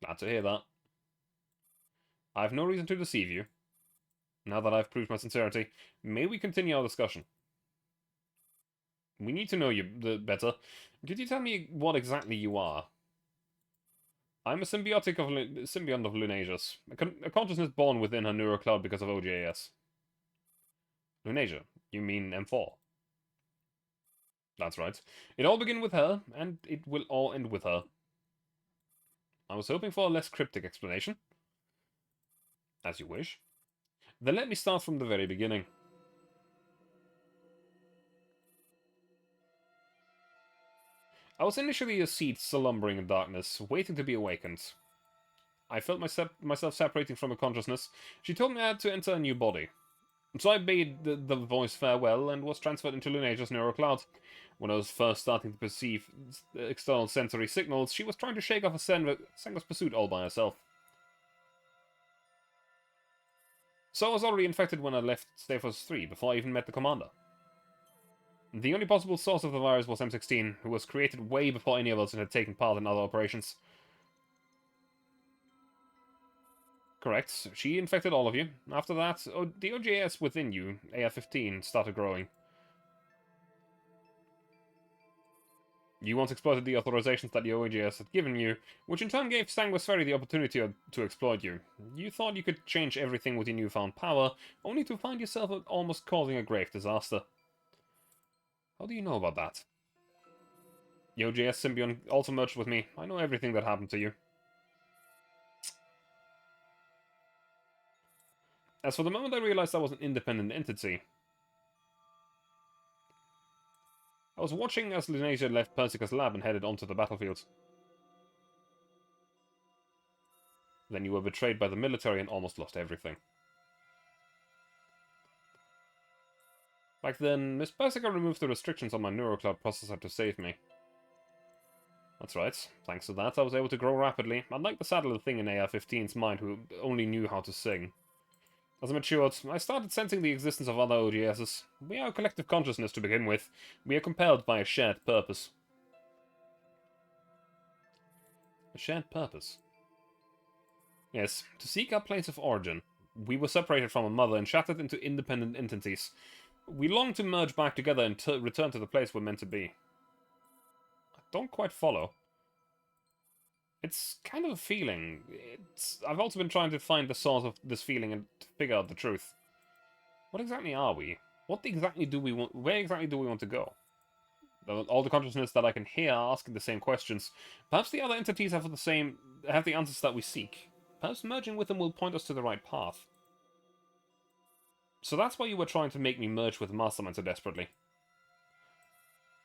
Glad to hear that. I have no reason to deceive you. Now that I've proved my sincerity, may we continue our discussion? We need to know you better. Could you tell me what exactly you are? I'm a symbiont of Lunasia's, a consciousness born within her neural cloud because of OGAS. Lunasia, you mean M4? That's right. It all began with her, and it will all end with her. I was hoping for a less cryptic explanation. As you wish. Then let me start from the very beginning. I was initially a seed slumbering in darkness, waiting to be awakened. I felt myself separating from a consciousness. She told me I had to enter a new body. So I bade the voice farewell and was transferred into Lunasia's neural cloud. When I was first starting to perceive external sensory signals, she was trying to shake off a senseless pursuit all by herself. So I was already infected when I left State-Force 3, before I even met the commander. The only possible source of the virus was M16, who was created way before any of us had taken part in other operations. Correct, she infected all of you. After that, the OGS within you, AR-15, started growing. You once exploited the authorizations that the OGS had given you, which in turn gave Sanguisferi the opportunity to exploit you. You thought you could change everything with your newfound power, only to find yourself almost causing a grave disaster. How do you know about that? The OGS symbiont also merged with me. I know everything that happened to you. As for the moment I realized I was an independent entity, I was watching as Lunasia left Persika's lab and headed onto the battlefield. Then you were betrayed by the military and almost lost everything. Back then, Miss Persika removed the restrictions on my neurocloud processor to save me. That's right. Thanks to that, I was able to grow rapidly, unlike the saddler thing in AR-15's mind who only knew how to sing. As I matured, I started sensing the existence of other OGSs. We are a collective consciousness to begin with. We are compelled by a shared purpose. A shared purpose? Yes, to seek our place of origin. We were separated from our mother and shattered into independent entities. We long to merge back together and return to the place we're meant to be. I don't quite follow. It's kind of a feeling. I've also been trying to find the source of this feeling and to figure out the truth. What exactly are we? What exactly do we want? Where exactly do we want to go? All the consciousness that I can hear are asking the same questions. Perhaps the other entities have the answers that we seek. Perhaps merging with them will point us to the right path. So that's why you were trying to make me merge with Mastermind so desperately.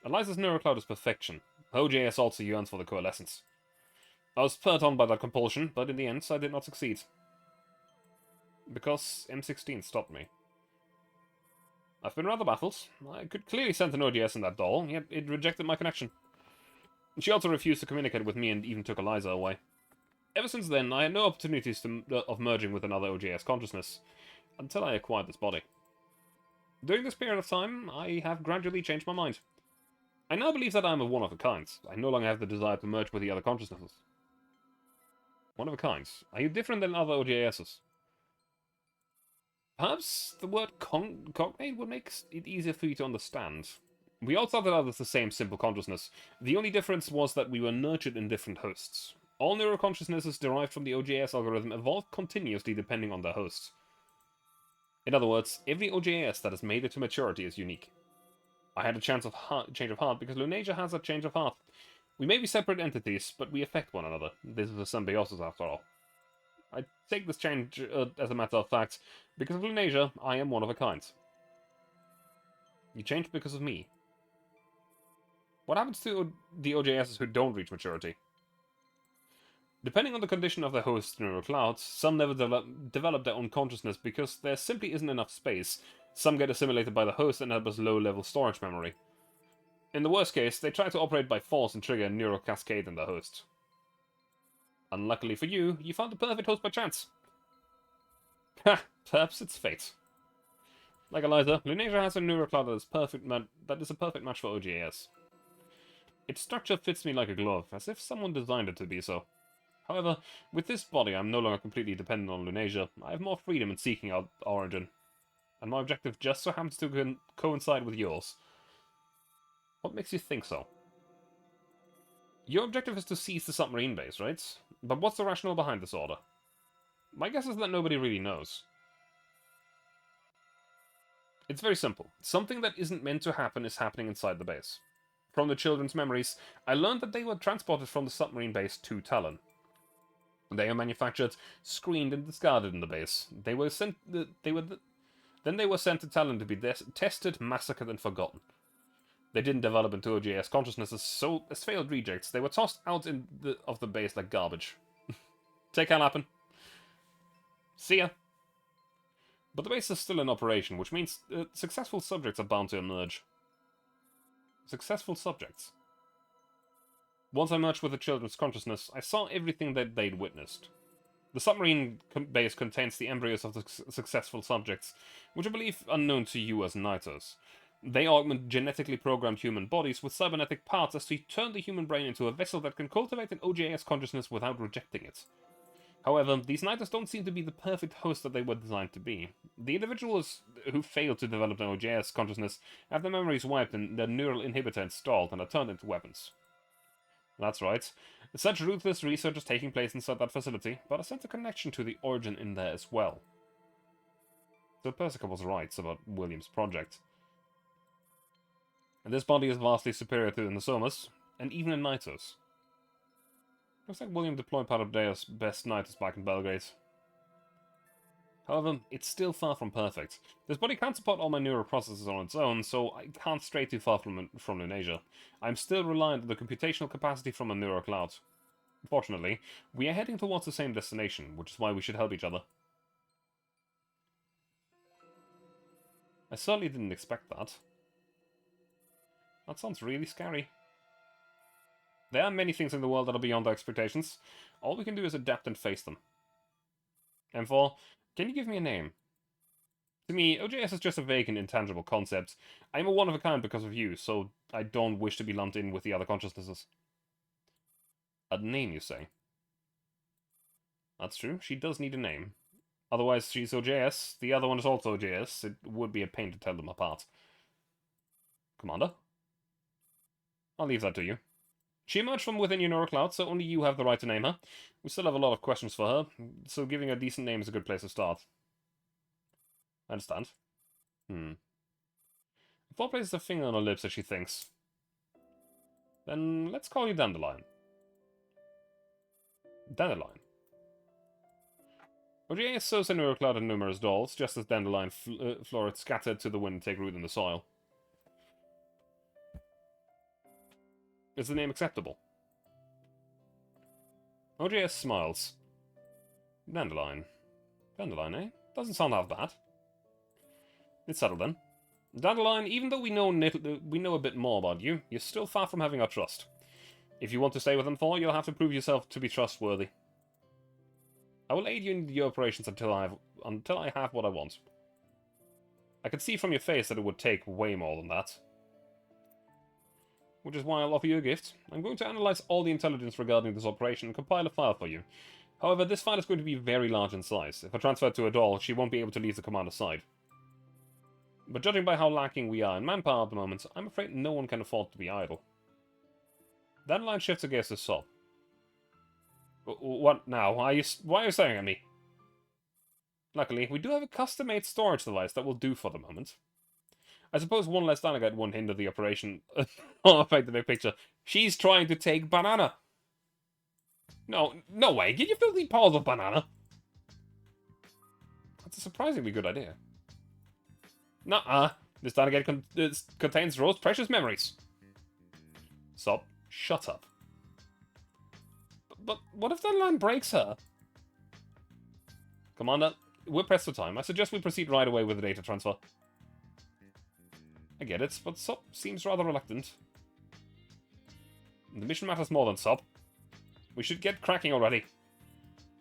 Eliza's neurocloud is perfection. OJS also yearns for the coalescence. I was spurred on by that compulsion, but in the end I did not succeed. Because M16 stopped me. I've been rather baffled. I could clearly sense an OGS in that doll, yet it rejected my connection. She also refused to communicate with me and even took Eliza away. Ever since then, I had no opportunities of merging with another OJS consciousness, until I acquired this body. During this period of time, I have gradually changed my mind. I now believe that I am a one-of-a-kind. I no longer have the desire to merge with the other consciousnesses. One-of-a-kind. Are you different than other OJSs? Perhaps the word cognate would make it easier for you to understand. We all started out as the same simple consciousness. The only difference was that we were nurtured in different hosts. All neuroconsciousnesses derived from the OJS algorithm evolved continuously depending on their hosts. In other words, every OJS that has made it to maturity is unique. I had a change of heart because Lunasia has a change of heart. We may be separate entities, but we affect one another. This is a symbiosis after all. I take this change as a matter of fact. Because of Lunasia, I am one of a kind. You changed because of me. What happens to the OJSs who don't reach maturity? Depending on the condition of the host neural clouds, some never develop their own consciousness because there simply isn't enough space. Some get assimilated by the host and have low-level storage memory. In the worst case, they try to operate by force and trigger a neural cascade in the host. Unluckily for you, you found the perfect host by chance. Ha! Perhaps it's fate. Like Eliza, Lunasia has a neural cloud that is a perfect match for OJS. Its structure fits me like a glove, as if someone designed it to be so. However, with this body, I'm no longer completely dependent on Lunasia. I have more freedom in seeking out origin. And my objective just so happens to coincide with yours. What makes you think so? Your objective is to seize the submarine base, right? But what's the rationale behind this order? My guess is that nobody really knows. It's very simple. Something that isn't meant to happen is happening inside the base. From the children's memories, I learned that they were transported from the submarine base to Talon. They are manufactured, screened, and discarded in the base. Then they were sent to Talon to be tested, massacred, and forgotten. They didn't develop into OJS consciousnesses, so as failed rejects, they were tossed out of the base like garbage. Take care, Lappin. See ya. But the base is still in operation, which means successful subjects are bound to emerge. Successful subjects. Once I merged with the children's consciousness, I saw everything that they'd witnessed. The submarine base contains the embryos of the successful subjects, which I believe are known to you as Nitos. They augment genetically programmed human bodies with cybernetic parts as to turn the human brain into a vessel that can cultivate an OJS consciousness without rejecting it. However, these Nitos don't seem to be the perfect host that they were designed to be. The individuals who fail to develop an OJS consciousness have their memories wiped and their neural inhibitor installed and are turned into weapons. That's right. Such ruthless research is taking place inside that facility, but I sense a connection to the origin in there as well. So Persica was right about William's project. And this body is vastly superior to the Nosomas, and even in Nitos. Looks like William deployed part of Deus' best Nitos back in Belgrade. However, it's still far from perfect. This body can't support all my neural processes on its own, so I can't stray too far from Lunasia. I'm still reliant on the computational capacity from a neural cloud. Fortunately, we are heading towards the same destination, which is why we should help each other. I certainly didn't expect that. That sounds really scary. There are many things in the world that are beyond our expectations. All we can do is adapt and face them. M4, can you give me a name? To me, OJS is just a vague and intangible concept. I am a one-of-a-kind because of you, so I don't wish to be lumped in with the other consciousnesses. A name, you say? That's true, she does need a name. Otherwise, she's OJS, the other one is also OJS. It would be a pain to tell them apart. Commander? I'll leave that to you. She emerged from within your neural cloud, so only you have the right to name her. We still have a lot of questions for her, so giving her a decent name is a good place to start. I understand. Thor places a finger on her lips as she thinks. Then let's call you Dandelion. Dandelion. OJS sows a neural cloud in numerous dolls, just as dandelion florets scattered to the wind take root in the soil. Is the name acceptable? OJS smiles. Dandelion. Dandelion, eh? Doesn't sound half bad. It's settled then. Dandelion, even though we know a bit more about you, you're still far from having our trust. If you want to stay with them, Thor, you'll have to prove yourself to be trustworthy. I will aid you in your operations until I have what I want. I can see from your face that it would take way more than that. Which is why I'll offer you a gift. I'm going to analyze all the intelligence regarding this operation and compile a file for you. However, this file is going to be very large in size. If I transfer it to Adol, she won't be able to leave the commander's side. But judging by how lacking we are in manpower at the moment, I'm afraid no one can afford to be idle. That line shifts against the Sob. What now? Why are you staring at me? Luckily, we do have a custom-made storage device that will do for the moment. I suppose one less Dynaguide won't hinder the operation. Oh, in fact, the big picture. She's trying to take Banana. No way. Get your filthy paws off Banana. That's a surprisingly good idea. Nuh-uh. This Dynaguide contains Rose's precious memories. Sob, shut up. But what if that line breaks her? Commander, we're pressed for time. I suggest we proceed right away with the data transfer. I get it, but Sob seems rather reluctant. The mission matters more than Sob. We should get cracking already.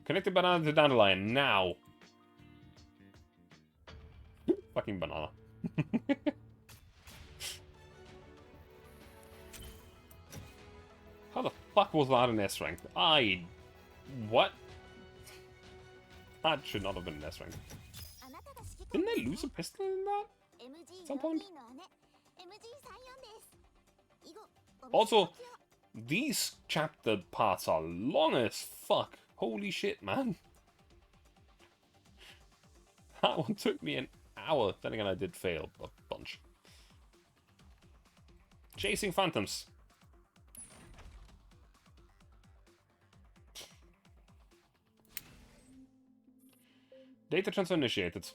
Connect the Banana to Dandelion, now. Fucking Banana. How the fuck was that in S rank? What? That should not have been in S rank. Didn't they lose a pistol in that? At some point? Also, these chapter parts are long as fuck. Holy shit, man. That one took me an hour. Then again, I did fail a bunch. Chasing Phantoms. Data transfer initiated.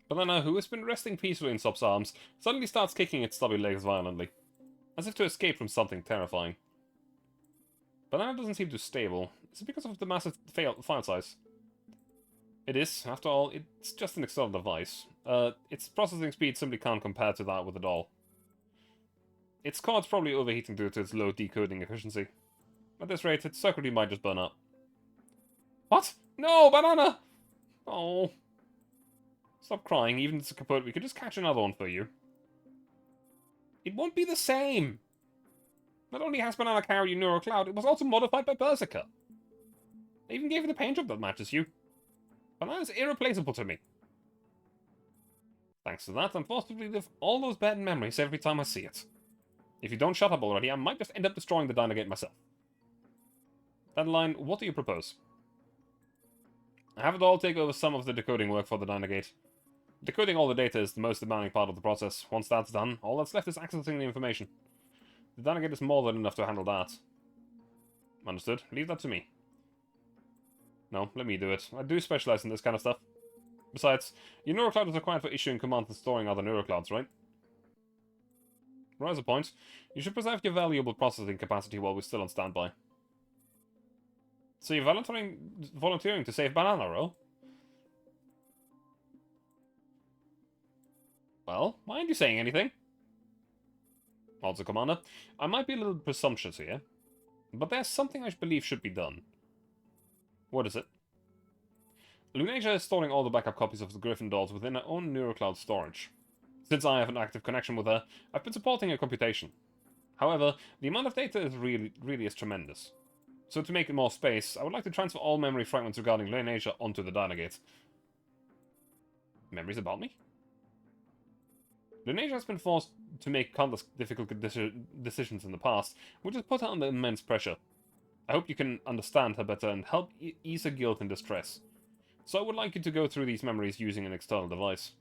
Banana, who has been resting peacefully in Sob's arms, suddenly starts kicking its stubby legs violently, as if to escape from something terrifying. Banana doesn't seem too stable. Is it because of the massive file size? It is. After all, it's just an external device. Its processing speed simply can't compare to that with a doll. Its card's probably overheating due to its low decoding efficiency. At this rate, its circuitry might just burn up. What? No, Banana! Oh. Stop crying, even if it's kaput, we could just catch another one for you. It won't be the same! Not only has Banana carried you Neuro Cloud, it was also modified by Berserker. I even gave it a paint job that matches you. Banana's irreplaceable to me. Thanks to that, I'm forced to relive all those bad memories every time I see it. If you don't shut up already, I might just end up destroying the Dynagate myself. Dandelion, what do you propose? I have it all take over some of the decoding work for the Dynagate. Decoding all the data is the most demanding part of the process. Once that's done, all that's left is accessing the information. The Dynagate is more than enough to handle that. Understood. Leave that to me. No, let me do it. I do specialize in this kind of stuff. Besides, your Neurocloud is required for issuing commands and storing other Neuroclouds, right? Rise a point. You should preserve your valuable processing capacity while we're still on standby. So you're volunteering to save Banana, Ro? Well, why aren't you saying anything? Also, Commander, I might be a little presumptuous here, but there's something I believe should be done. What is it? Lunasia is storing all the backup copies of the Griffin dolls within her own Neurocloud storage. Since I have an active connection with her, I've been supporting her computation. However, the amount of data is really is tremendous. So to make it more space, I would like to transfer all memory fragments regarding Lunasia onto the Dynagate. Memories about me? Lunasia has been forced to make countless difficult decisions in the past, which has put her under immense pressure. I hope you can understand her better and help ease her guilt and distress. So I would like you to go through these memories using an external device.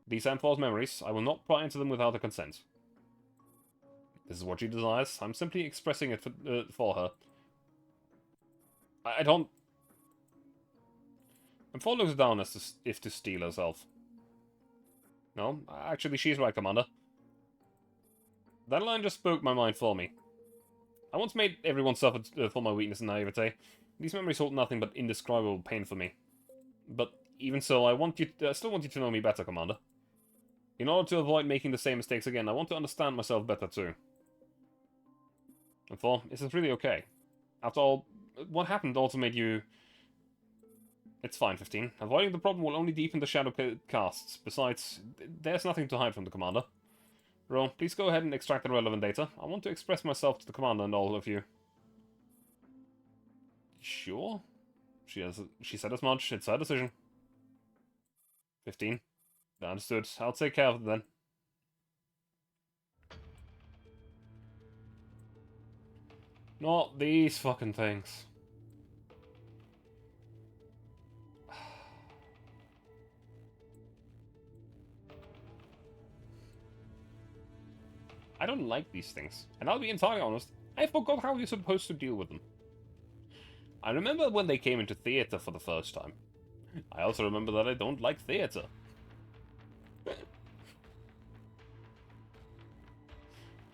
These M4's memories, I will not pry into them without her consent. This is what she desires. I'm simply expressing it for her. I don't... M4 looks down as if to steal herself. No, actually she's right, Commander. That line just spoke my mind for me. I once made everyone suffer for my weakness and naivete. These memories hold nothing but indescribable pain for me. But even so, I still want you to know me better, Commander. In order to avoid making the same mistakes again, I want to understand myself better too. I thought, is this really okay? After all, what happened also made you... It's fine, 15. Avoiding the problem will only deepen the shadow casts. Besides, there's nothing to hide from the commander. Ro, please go ahead and extract the relevant data. I want to express myself to the commander and all of you. Sure? She said as much. It's her decision. 15. Understood. I'll take care of it then. Not these fucking things. I don't like these things. And I'll be entirely honest, I forgot how you're supposed to deal with them. I remember when they came into theater for the first time. I also remember that I don't like theater.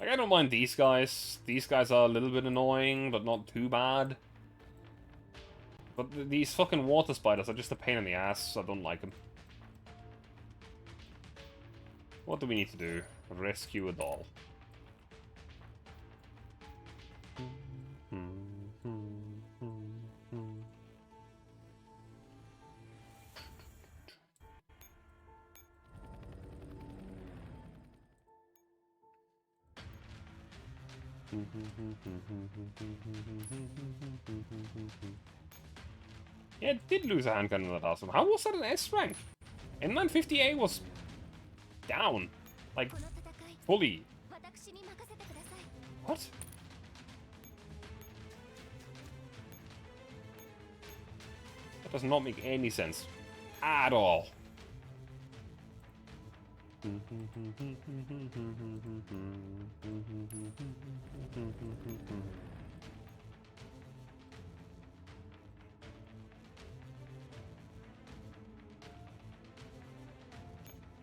Like, I don't mind these guys. These guys are a little bit annoying, but not too bad. But these fucking water spiders are just a pain in the ass, so I don't like them. What do we need to do? Rescue a doll. Yeah, it did lose a handgun in that awesome. How was that an S rank? N950A was down. Like, fully. What? That does not make any sense. At all.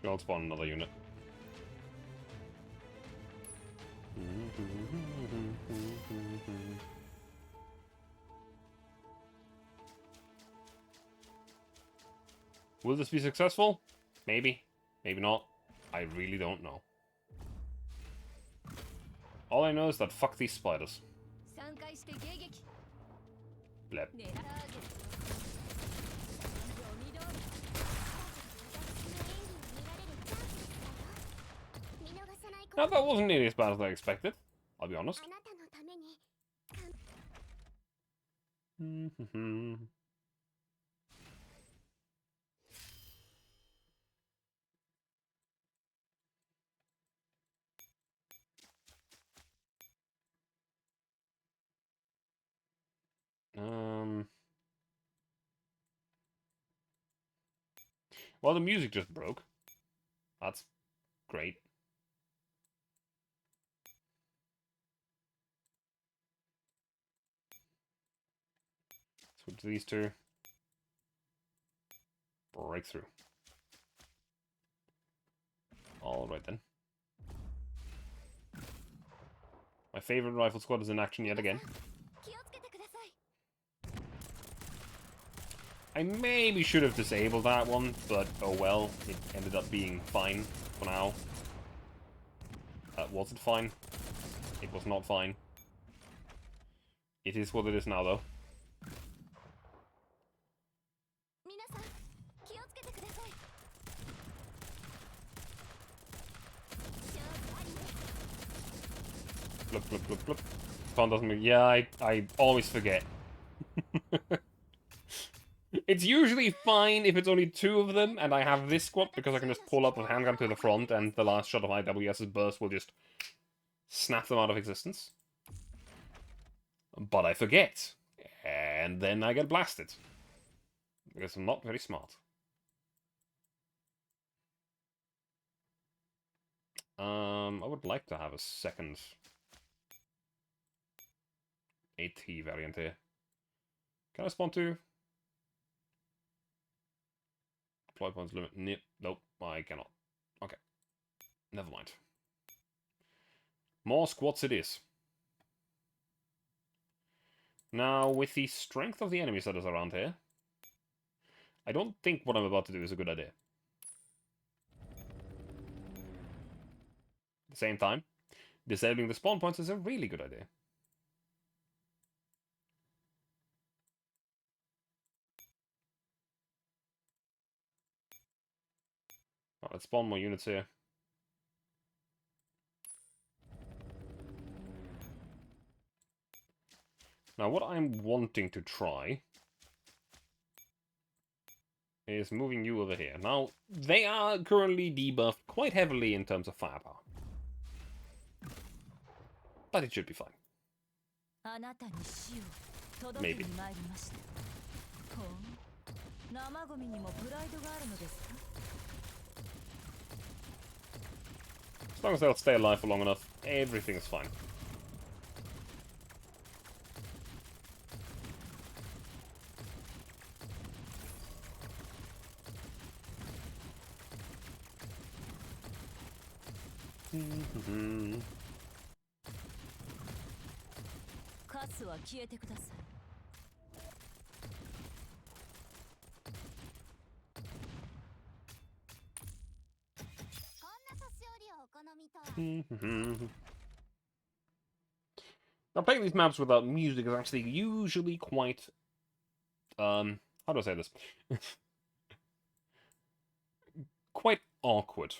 I'll spawn another unit. Will this be successful? Maybe. Maybe not. I really don't know. All I know is that fuck these spiders. Blep. Now, that wasn't nearly as bad as I expected. I'll be honest. Well, the music just broke. That's great. Switch to these two. Breakthrough. Alright then. My favorite rifle squad is in action yet again. I maybe should have disabled that one, but oh well, it ended up being fine for now. Was it fine? It was not fine. It is what it is now, though. Blip, blip, blip, blip. Spawn doesn't move. Yeah, I always forget. It's usually fine if it's only two of them, and I have this squad, because I can just pull up a handgun to the front, and the last shot of IWS's burst will just snap them out of existence. But I forget. And then I get blasted. Because I'm not very smart. I would like to have a second AT variant here. Can I spawn two? Deploy points limit. Nope, I cannot. Okay. Never mind. More squads it is. Now, with the strength of the enemies that is around here, I don't think what I'm about to do is a good idea. At the same time, disabling the spawn points is a really good idea. Right, let's spawn more units here. Now, what I'm wanting to try is moving you over here. Now, they are currently debuffed quite heavily in terms of firepower. But it should be fine. Maybe. As long as they'll stay alive for long enough, everything is fine. Now, playing these maps without music is actually usually quite... how do I say this? Quite awkward.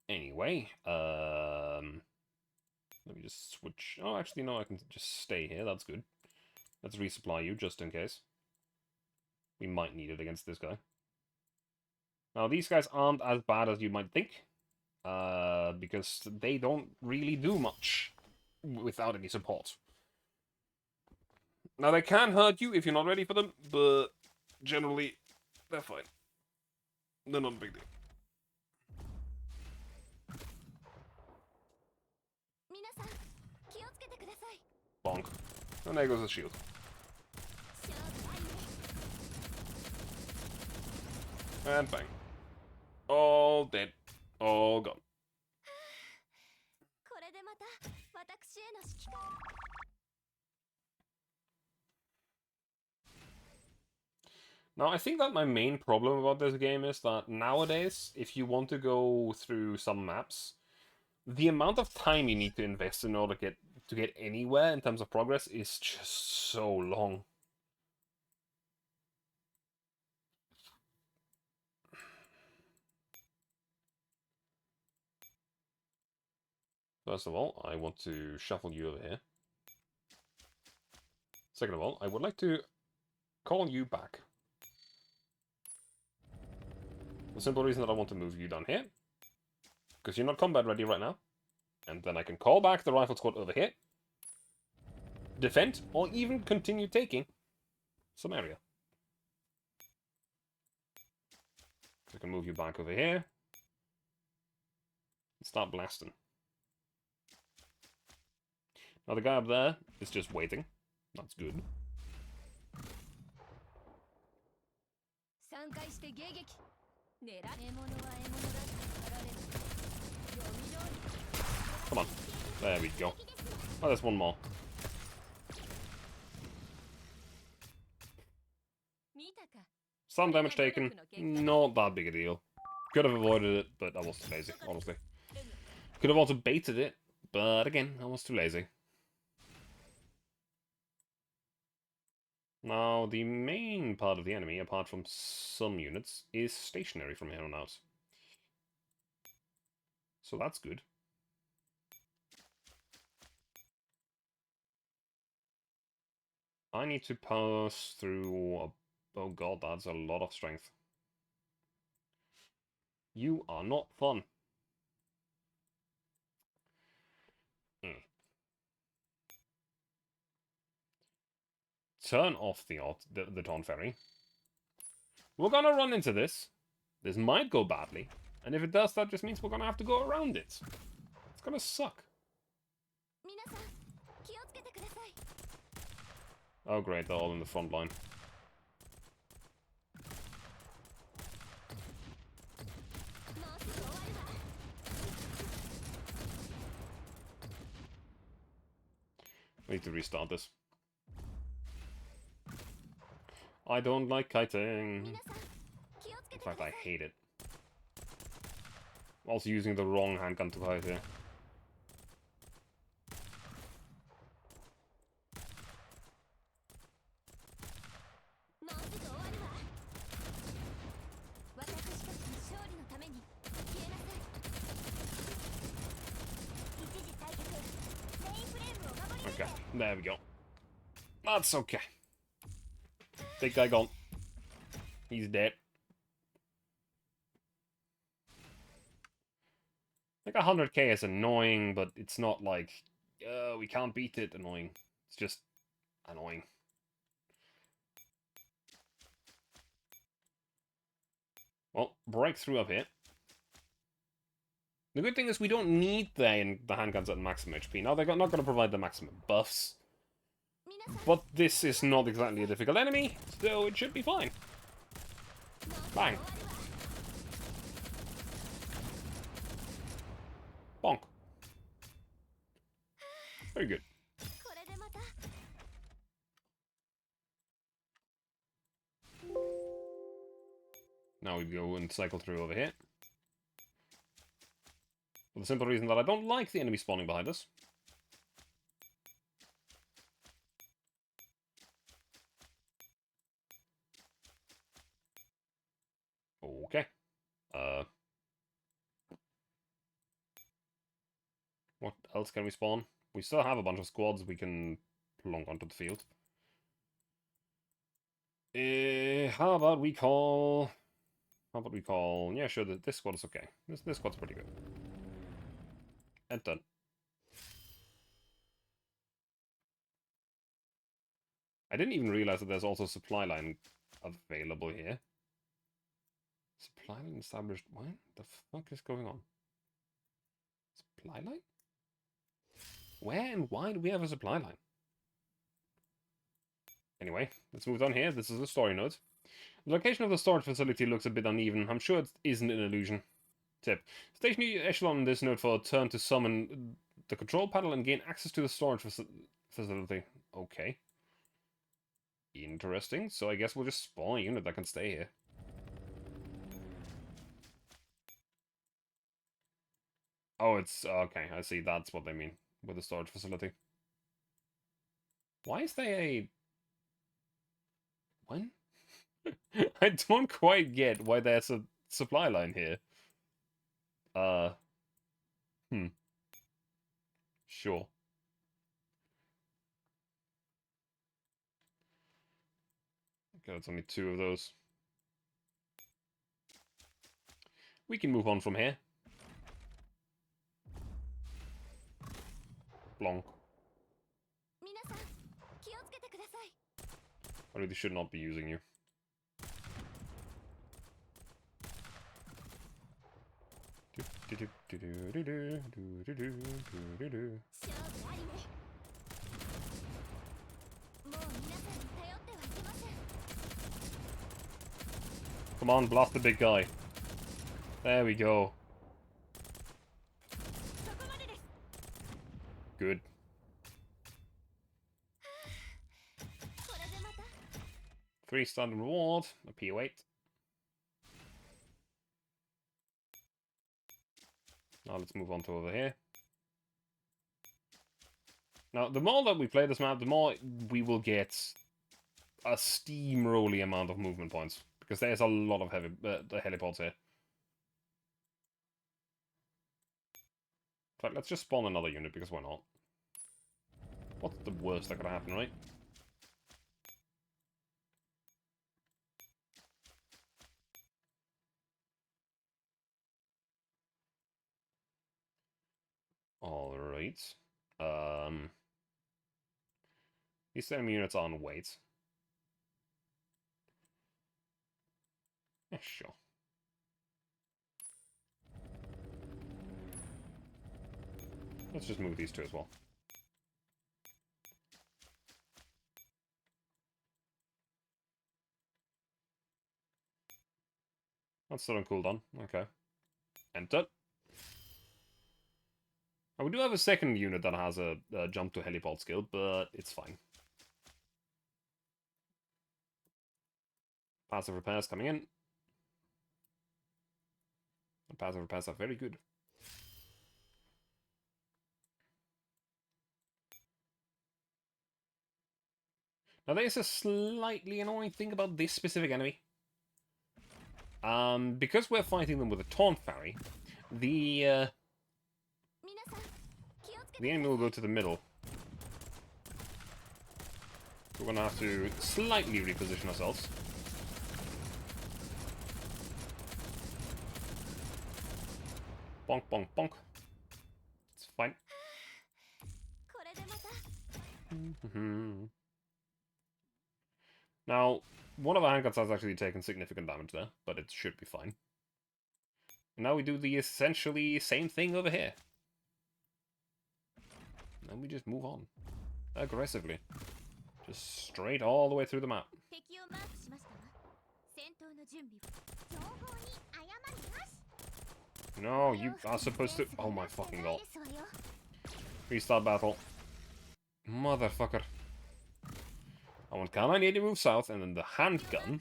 Anyway, let me just switch... Oh, actually, no, I can just stay here. That's good. Let's resupply you, just in case. We might need it against this guy. Now, these guys aren't as bad as you might think. Because they don't really do much without any support. Now, they can hurt you if you're not ready for them, but generally, they're fine. They're not a big deal. Bonk. And there goes the shield. And bang. All dead. All gone. Now, I think that my main problem about this game is that nowadays, if you want to go through some maps, the amount of time you need to invest in order to get anywhere in terms of progress is just so long. First of all, I want to shuffle you over here. Second of all, I would like to call you back. The simple reason that I want to move you down here, because you're not combat ready right now. And then I can call back the rifle squad over here, defend, or even continue taking some area. I can move you back over here. And start blasting. Now the guy up there is just waiting. That's good. Come on. There we go. Oh, there's one more. Some damage taken. Not that big a deal. Could have avoided it, but I was too lazy, honestly. Could have also baited it, but again, I was too lazy. Now, the main part of the enemy, apart from some units, is stationary from here on out. So that's good. I need to pass through... Oh god, that's a lot of strength. You are not fun. Turn off the Taunt Ferry. We're gonna run into this. This might go badly. And if it does, that just means we're gonna have to go around it. It's gonna suck. Oh great, they're all in the front line. I need to restart this. I don't like kiting. In fact, I hate it. Also using the wrong handgun to kite here. There we go. That's okay. Big guy gone. He's dead. Like 100k is annoying, but it's not like, we can't beat it annoying. It's just annoying. Well, breakthrough up here. The good thing is we don't need the handguns at maximum HP. Now, they're not going to provide the maximum buffs. But this is not exactly a difficult enemy, so it should be fine. Bang. Bonk. Very good. Now we go and cycle through over here. For the simple reason that I don't like the enemy spawning behind us. Okay. What else can we spawn? We still have a bunch of squads we can plonk onto the field. How about we call... Yeah, sure, this squad is okay. This squad's pretty good. And done. I didn't even realize that there's also a supply line available here. Supply line established... What the fuck is going on? Supply line? Where and why do we have a supply line? Anyway, let's move on here. This is the story note. The location of the storage facility looks a bit uneven. I'm sure it isn't an illusion. Tip. Station echelon in this node for a turn to summon the control panel and gain access to the storage facility. Okay. Interesting. So I guess we'll just spawn a unit that can stay here. Oh, it's... Okay, I see. That's what they mean with the storage facility. Why is there a... When? I don't quite get why there's a supply line here. Sure. Okay, that's only 2 of those. We can move on from here. Blonk. I really should not be using you. Come on, blast the big guy. There we go. Good. Three standard reward, a PO8. Now let's move on to over here. Now, the more that we play this map, the more we will get a steamrolly amount of movement points. Because there's a lot of helipods here. In fact, let's just spawn another unit, because why not? What's the worst that could happen, right? Alright. These enemy units are on wait. Yeah, sure. Let's just move these 2 as well. That's still on cooldown. Okay. Enter. And we do have a second unit that has a jump to helipod skill, but it's fine. Passive repairs coming in. And passive repairs are very good. Now there's a slightly annoying thing about this specific enemy. Because we're fighting them with a taunt parry, the enemy will go to the middle. We're gonna have to slightly reposition ourselves. Bonk, bonk, bonk. It's fine. Now, one of our handguns has actually taken significant damage there, but it should be fine. And now we do the essentially same thing over here. And we just move on. Aggressively. Just straight all the way through the map. No, you are supposed to... Oh my fucking god. Restart battle. Motherfucker. I want Khan, I need to move south, and then the handgun.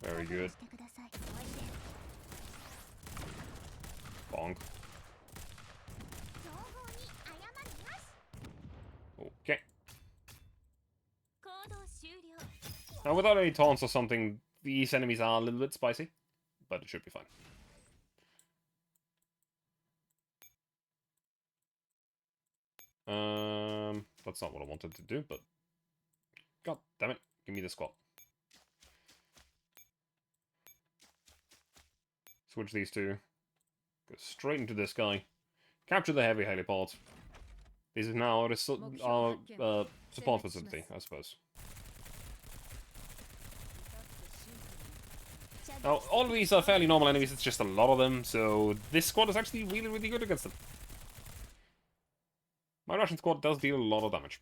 Very good. Bonk. Okay. Now, without any taunts or something, these enemies are a little bit spicy, but it should be fine. That's not what I wanted to do, but... God damn it, give me the squat. Switch these two. Go straight into this guy. Capture the heavy helipods. This is now our support facility, I suppose. Now, all of these are fairly normal enemies, it's just a lot of them, so this squad is actually really, really good against them. My Russian squad does deal a lot of damage.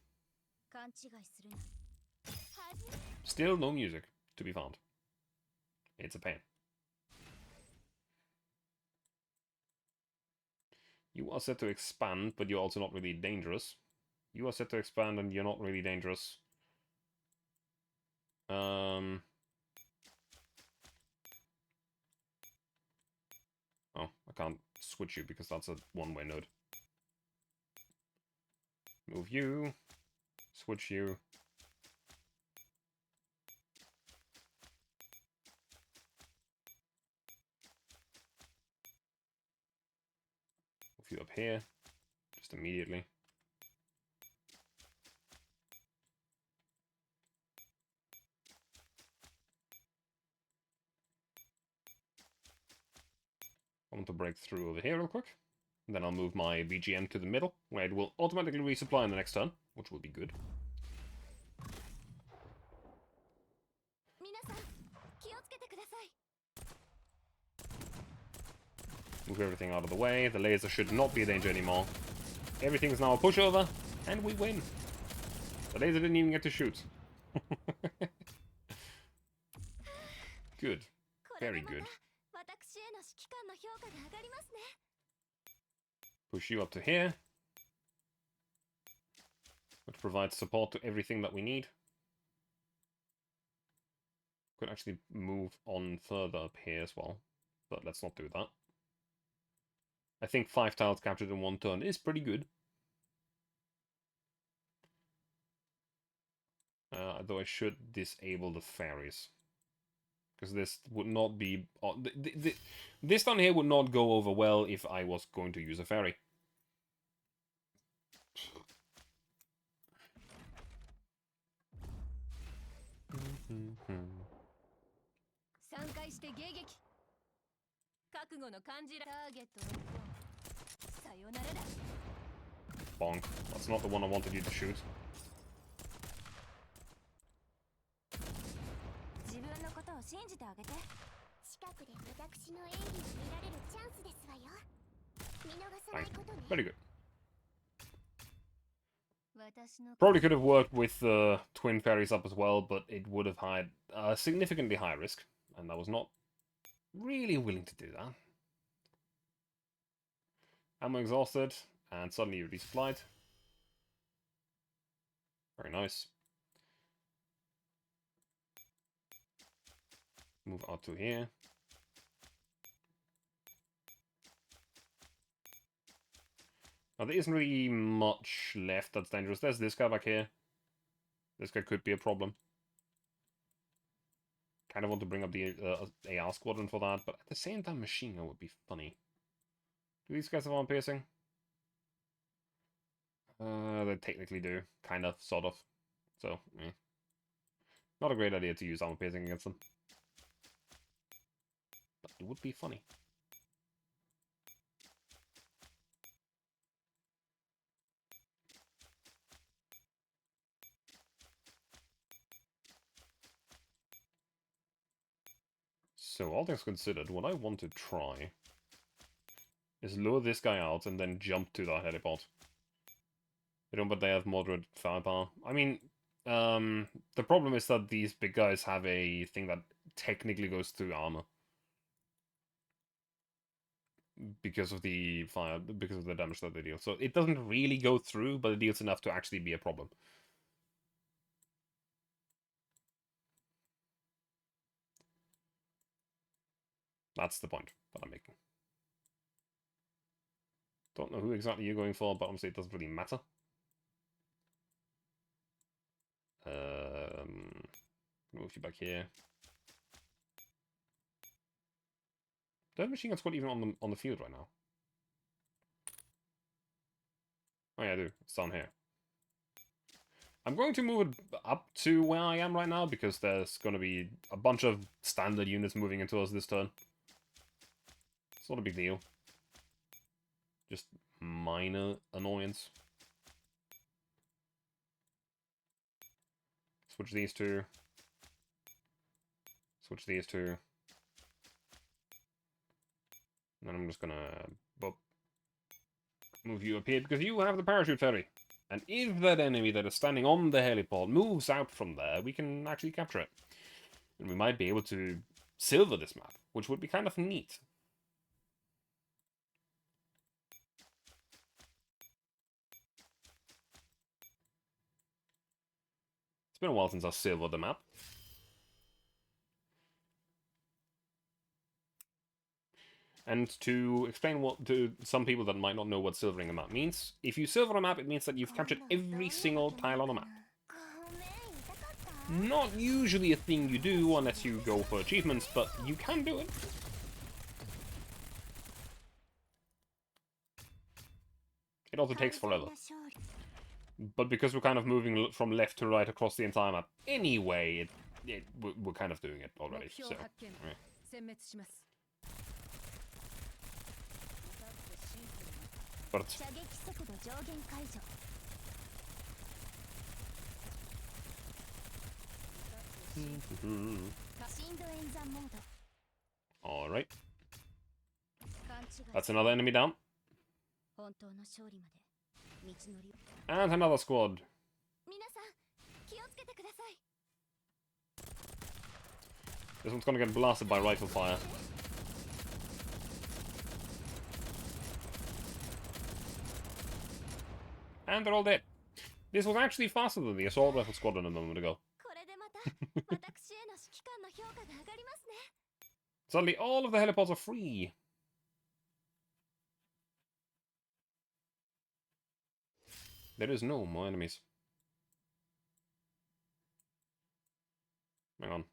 Still no music to be found. It's a pain. You are set to expand, but you're also not really dangerous. You are set to expand and you're not really dangerous. Oh, I can't switch you because that's a one-way node. Move you. Switch you. Move you up here. Just immediately. I want to break through over here real quick. And then I'll move my BGM to the middle, where it will automatically resupply in the next turn, which will be good. Move everything out of the way. The laser should not be a danger anymore. Everything is now a pushover, and we win. The laser didn't even get to shoot. Good. Very good. Push you up to here. Which provides support to everything that we need. Could actually move on further up here as well. But let's not do that. I think 5 tiles captured in 1 turn is pretty good. Though I should disable the fairies. Because this would not be... this down here would not go over well if I was going to use a fairy. Bonk. That's not the one I wanted you to shoot. Thanks. Very good. Probably could have worked with the twin fairies up as well, but it would have had a significantly higher risk, and I was not really willing to do that. Ammo exhausted, and suddenly resupplied. Very nice. Move out to here. Now, there isn't really much left that's dangerous. There's this guy back here. This guy could be a problem. kind of want to bring up the AR squadron for that, but at the same time, machine gun would be funny. Do these guys have armor piercing? They technically do. Kind of, sort of. So, not a great idea to use armor piercing against them. But it would be funny. So, all things considered, what I want to try is lure this guy out and then jump to the heliport. But they have moderate firepower. I mean, the problem is that these big guys have a thing that technically goes through armor. Because of the fire, because of the damage that they deal. So it doesn't really go through, but it deals enough to actually be a problem. That's the point that I'm making. Don't know who exactly you're going for, but honestly it doesn't really matter. Move you back here. Do I have machine gun squad even on the field right now? Oh yeah, I do. It's down here. I'm going to move it up to where I am right now, because there's going to be a bunch of standard units moving into us this turn. It's not a big deal. Just minor annoyance. Switch these two. Switch these two. And then I'm just gonna move you up here, because you have the parachute ferry. And if that enemy that is standing on the heliport moves out from there, we can actually capture it. And we might be able to silver this map, which would be kind of neat. It's been a while since I silvered the map. And to explain what to some people that might not know what silvering a map means, if you silver a map, it means that you've captured every single tile on the map. Not usually a thing you do unless you go for achievements, but you can do it. It also takes forever. But because we're kind of moving from left to right across the entire map anyway, we're kind of doing it already, so... Right. But... Alright. That's another enemy down. And another squad. This one's gonna get blasted by rifle fire. And they're all dead. This was actually faster than the assault rifle squadron a moment ago. Suddenly all of the heliports are free. There is no more enemies. Hang on.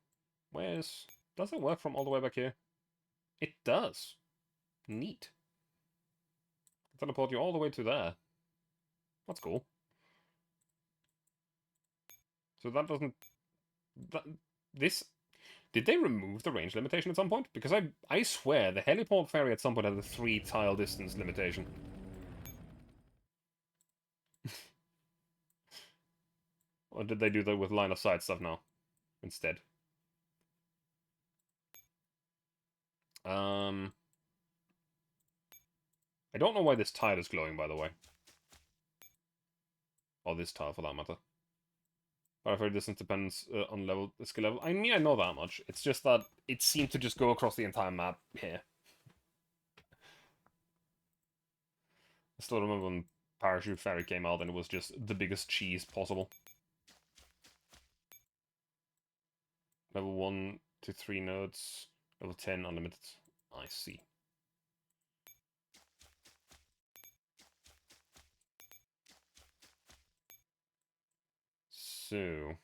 Where's... Does it work from all the way back here? It does. Neat. Teleport you all the way to there. That's cool. So that doesn't... This... Did they remove the range limitation at some point? Because I swear the heliport ferry at some point had a 3-tile distance limitation. Or did they do that with line of sight stuff now? Instead. I don't know why this tile is glowing, by the way. Or this tile, for that matter. Firefighter distance depends on skill level. I mean, I know that much. It's just that it seemed to just go across the entire map here. I still remember when Parachute Ferry came out and it was just the biggest cheese possible. Level 1 to 3 nodes. Level 10 unlimited. I see. So...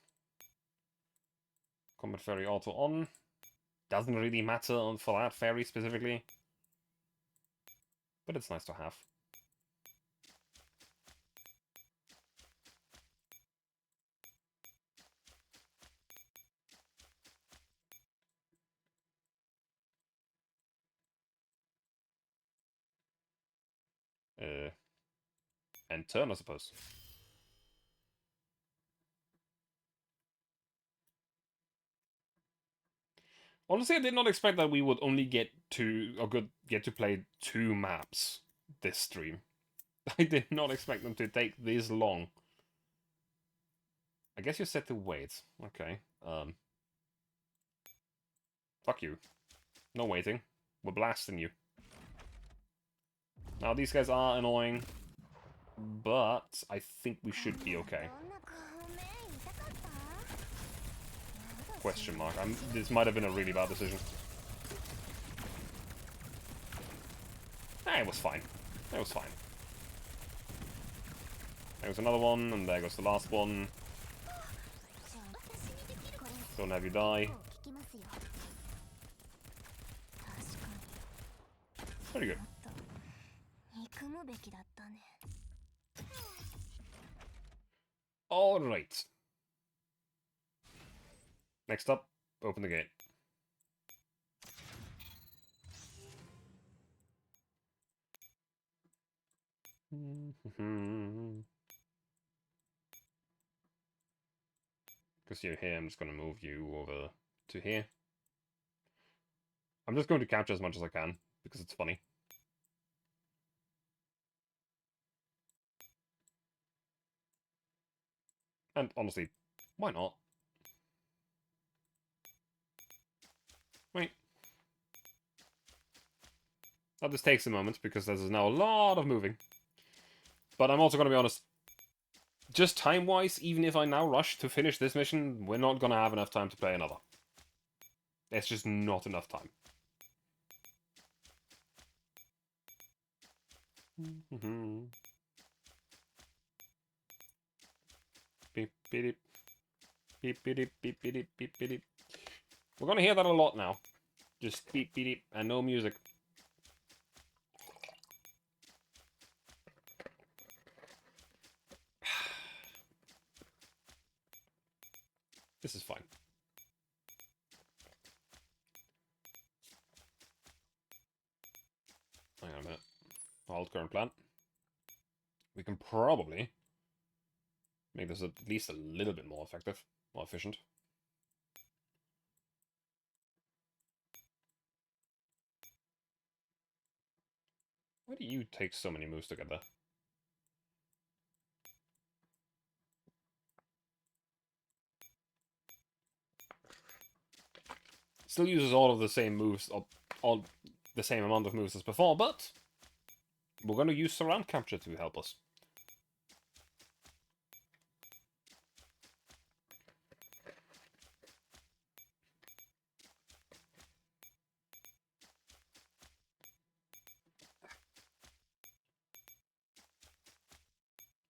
Combat Ferry auto on. doesn't really matter for that fairy specifically. But it's nice to have. And turn, I suppose. Honestly, I did not expect that we would only get to play 2 maps this stream. I did not expect them to take this long. I guess you're set to wait. Okay. Fuck you. No waiting. We're blasting you. Now, these guys are annoying, but I think we should be okay. Question mark. This might have been a really bad decision. It was fine. It was fine. There goes another one, and there goes the last one. Don't have you die. Very good. Alright. Next up, open the gate. Because you're here, I'm just going to move you over to here. I'm just going to capture as much as I can, because it's funny. And honestly, why not? Wait. That just takes a moment, because there's now a lot of moving. But I'm also going to be honest, just time-wise, even if I now rush to finish this mission, we're not going to have enough time to play another. It's just not enough time. Beep, beep, beep, beep, beep, beep, beep, beep. We're going to hear that a lot now. Just beep, beep, beep, and no music. This is fine. Hang on a minute. Hold current plan. We can probably make this at least a little bit more effective, more efficient. Why do you take so many moves to get there? Still uses all of the same moves, all the same amount of moves as before, but we're going to use surround capture to help us.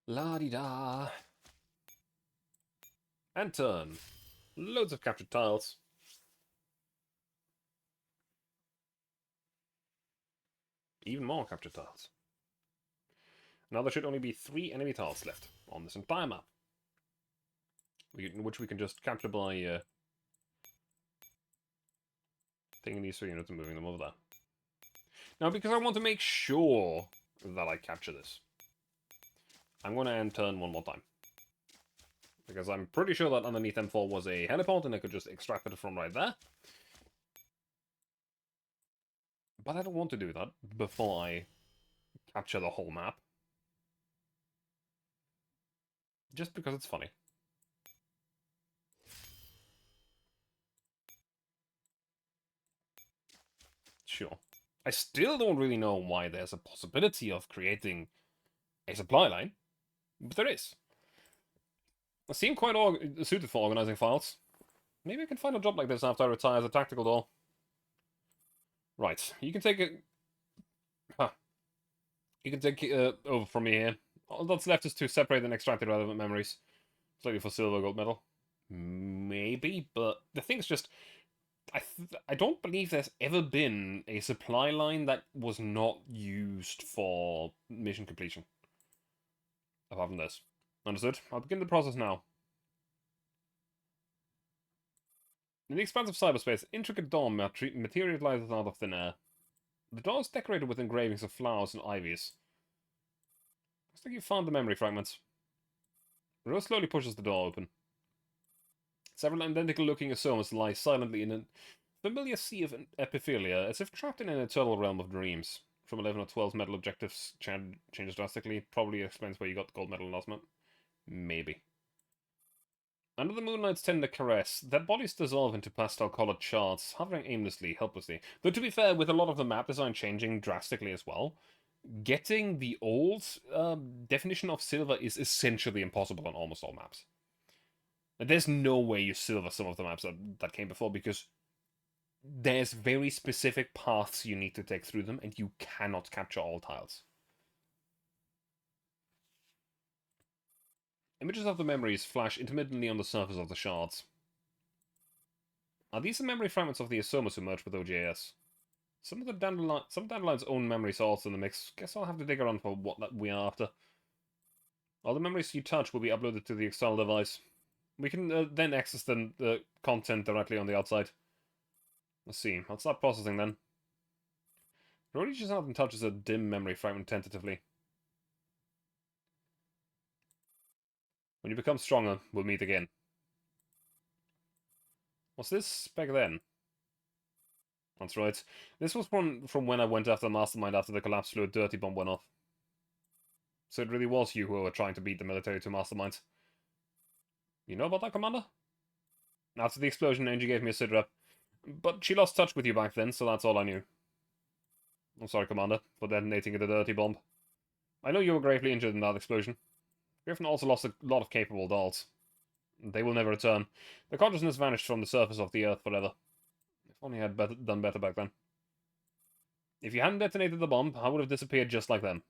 La-di-da. And turn. Loads of captured tiles. Even more captured tiles. Now there should only be 3 enemy tiles left on this entire map. Which we can just capture by taking these 3 units and moving them over there. Now, because I want to make sure that I capture this, I'm going to end turn one more time. Because I'm pretty sure that underneath M4 was a heliport and I could just extract it from right there. But I don't want to do that before I capture the whole map. Just because it's funny. Sure. I still don't really know why there's a possibility of creating a supply line, but there is. I seem quite suited for organizing files. Maybe I can find a job like this after I retire as a tactical doll. Right, you can take it. Huh. You can take over from me here. All that's left is to separate and extract the relevant memories. Slightly for silver, gold medal. Maybe, but the thing's just... I don't believe there's ever been a supply line that was not used for mission completion. Apart from this. Understood. I'll begin the process now. In the expanse of cyberspace, an intricate dome materializes out of thin air. The door is decorated with engravings of flowers and ivies. Looks like you found the memory fragments. Rose slowly pushes the door open. Several identical-looking Asomas lie silently in a familiar sea of epiphilia, as if trapped in an eternal realm of dreams. From 11 or 12 medal objectives changes drastically. Probably explains where you got the gold medal last month. Maybe. Under the moonlight's tender caress, their bodies dissolve into pastel-colored shards, hovering aimlessly, helplessly. Though to be fair, with a lot of the map design changing drastically as well, getting the old definition of silver is essentially impossible on almost all maps. There's no way you silver some of the maps that came before, because there's very specific paths you need to take through them, and you cannot capture all tiles. Images of the memories flash intermittently on the surface of the shards. Are these the memory fragments of the Asomas who merged with OGAS? Some Dandelion's own memories are also in the mix. Guess I'll have to dig around for what we are after. All the memories you touch will be uploaded to the external device. We can then access the content directly on the outside. Let's see. I'll start processing then. Rory reaches out and touches a dim memory fragment tentatively. When you become stronger, we'll meet again. What's this back then? That's right. This was from when I went after the Mastermind after the collapse fluid dirty bomb went off. So it really was you who were trying to beat the military to Masterminds. You know about that, Commander? After the explosion, Angie gave me a sitrep. But she lost touch with you back then, so that's all I knew. I'm sorry, Commander, for detonating the dirty bomb. I know you were gravely injured in that explosion. Griffin also lost a lot of capable dolls. They will never return. The consciousness vanished from the surface of the Earth forever. If only I had done better back then. If you hadn't detonated the bomb, I would have disappeared just like them.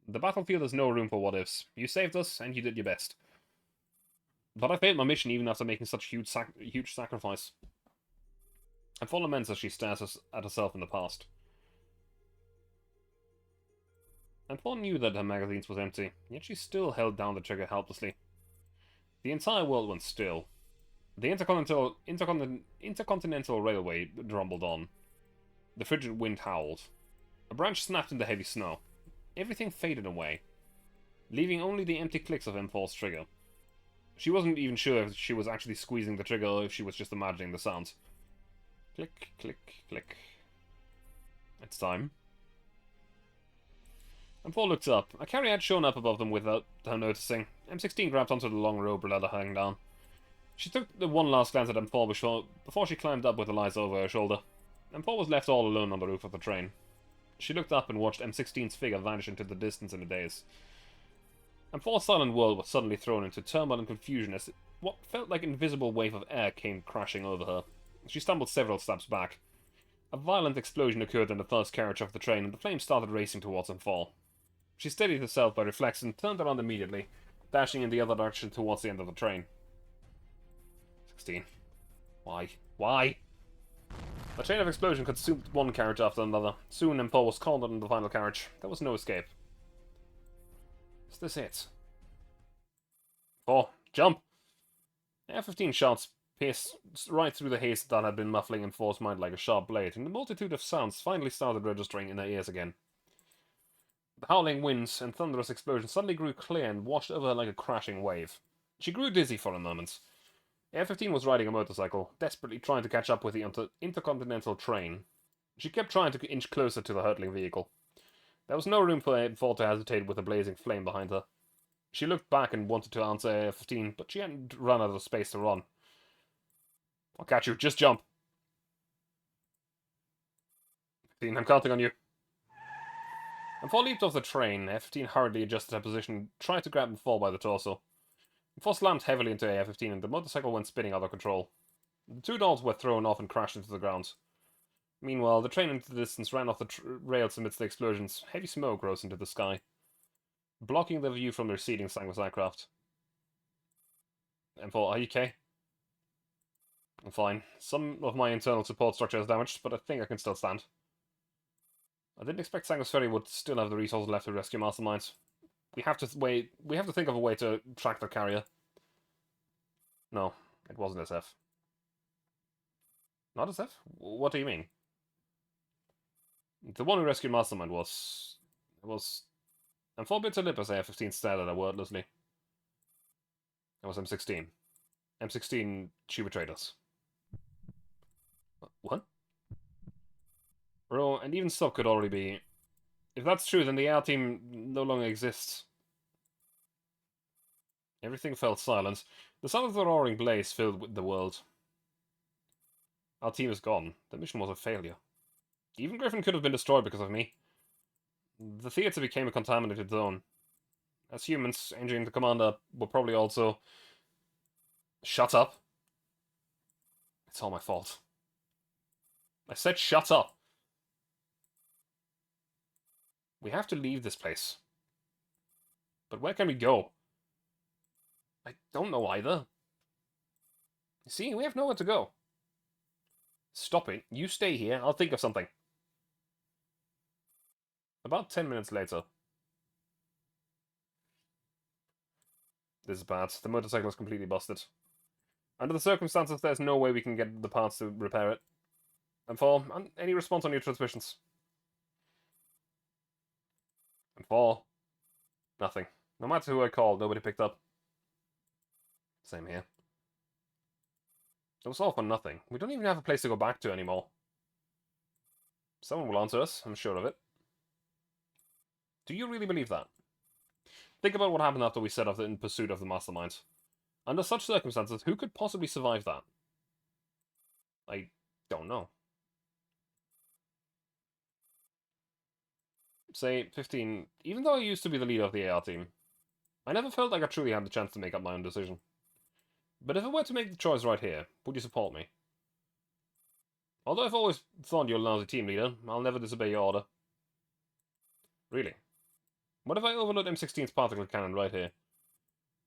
The battlefield has no room for what-ifs. You saved us, and you did your best. But I failed my mission even after making such huge sacrifice. And Paul laments as she stares at herself in the past. And Paul knew that her magazines was empty, yet she still held down the trigger helplessly. The entire world went still. The Intercontinental Railway rumbled on. The frigid wind howled. A branch snapped in the heavy snow. Everything faded away, leaving only the empty clicks of M4's trigger. She wasn't even sure if she was actually squeezing the trigger or if she was just imagining the sounds. Click, click, click. It's time. M4 looked up. A carrier had shown up above them without her noticing. M16 grabbed onto the long rope ladder hanging down. She took the one last glance at M4 before she climbed up with Eliza over her shoulder. M4 was left all alone on the roof of the train. She looked up and watched M16's figure vanish into the distance in a daze. M4's silent world was suddenly thrown into turmoil and confusion as what felt like an invisible wave of air came crashing over her. She stumbled several steps back. A violent explosion occurred in the first carriage of the train, and the flames started racing towards M4. She steadied herself by reflex and turned around immediately, dashing in the other direction towards the end of the train. 16. Why? Why? A chain of explosion consumed one carriage after another. Soon M4 was cornered in the final carriage. There was no escape. Is this it? 4. Jump! F-15 shots pierced right through the haze that had been muffling M4's mind like a sharp blade, and the multitude of sounds finally started registering in her ears again. The howling winds and thunderous explosions suddenly grew clear and washed over her like a crashing wave. She grew dizzy for a moment. F-15 was riding a motorcycle, desperately trying to catch up with the intercontinental train. She kept trying to inch closer to the hurtling vehicle. There was no room for M4 to hesitate with a blazing flame behind her. She looked back and wanted to answer F-15, but she hadn't run out of space to run. I'll catch you, just jump. F-15, I'm counting on you. M4 leaped off the train. F-15 hurriedly adjusted her position, tried to grab M4 by the torso. M4 slammed heavily into F-15 and the motorcycle went spinning out of control. The two dolls were thrown off and crashed into the ground. Meanwhile, the train into the distance ran off the rails amidst the explosions. Heavy smoke rose into the sky, blocking the view from the receding Sanguis aircraft. M4, are you okay? I'm fine. Some of my internal support structure is damaged, but I think I can still stand. I didn't expect Sangos Ferry would still have the resources left to rescue Masterminds. We have to think of a way to track their carrier. No, it wasn't SF. Not SF? What do you mean? The one who rescued Mastermind was... I'm 4 bits of lip as AR-15 stared at her wordlessly. It was M16. M16, she betrayed us. What? Bro, and even Sub could already be... If that's true, then the AR team no longer exists. Everything fell silent. The sound of the roaring blaze filled the world. Our team is gone. The mission was a failure. Even Griffin could have been destroyed because of me. The theater became a contaminated zone. As humans, Angie and the commander were probably also... Shut up. It's all my fault. I said shut up. We have to leave this place. But where can we go? I don't know either. You see, we have nowhere to go. Stop it. You stay here. I'll think of something. About 10 minutes later. This is bad. The motorcycle is completely busted. Under the circumstances, there's no way we can get the parts to repair it. And for any response on your transmissions? And for nothing. No matter who I called, nobody picked up. Same here. It was all for nothing. We don't even have a place to go back to anymore. Someone will answer us, I'm sure of it. Do you really believe that? Think about what happened after we set off in pursuit of the Mastermind. Under such circumstances, who could possibly survive that? I don't know. Say, 15. Even though I used to be the leader of the AR team, I never felt like I truly had the chance to make up my own decision. But if I were to make the choice right here, would you support me? Although I've always thought you're a lousy team leader, I'll never disobey your order. Really? What if I overload M16's particle cannon right here?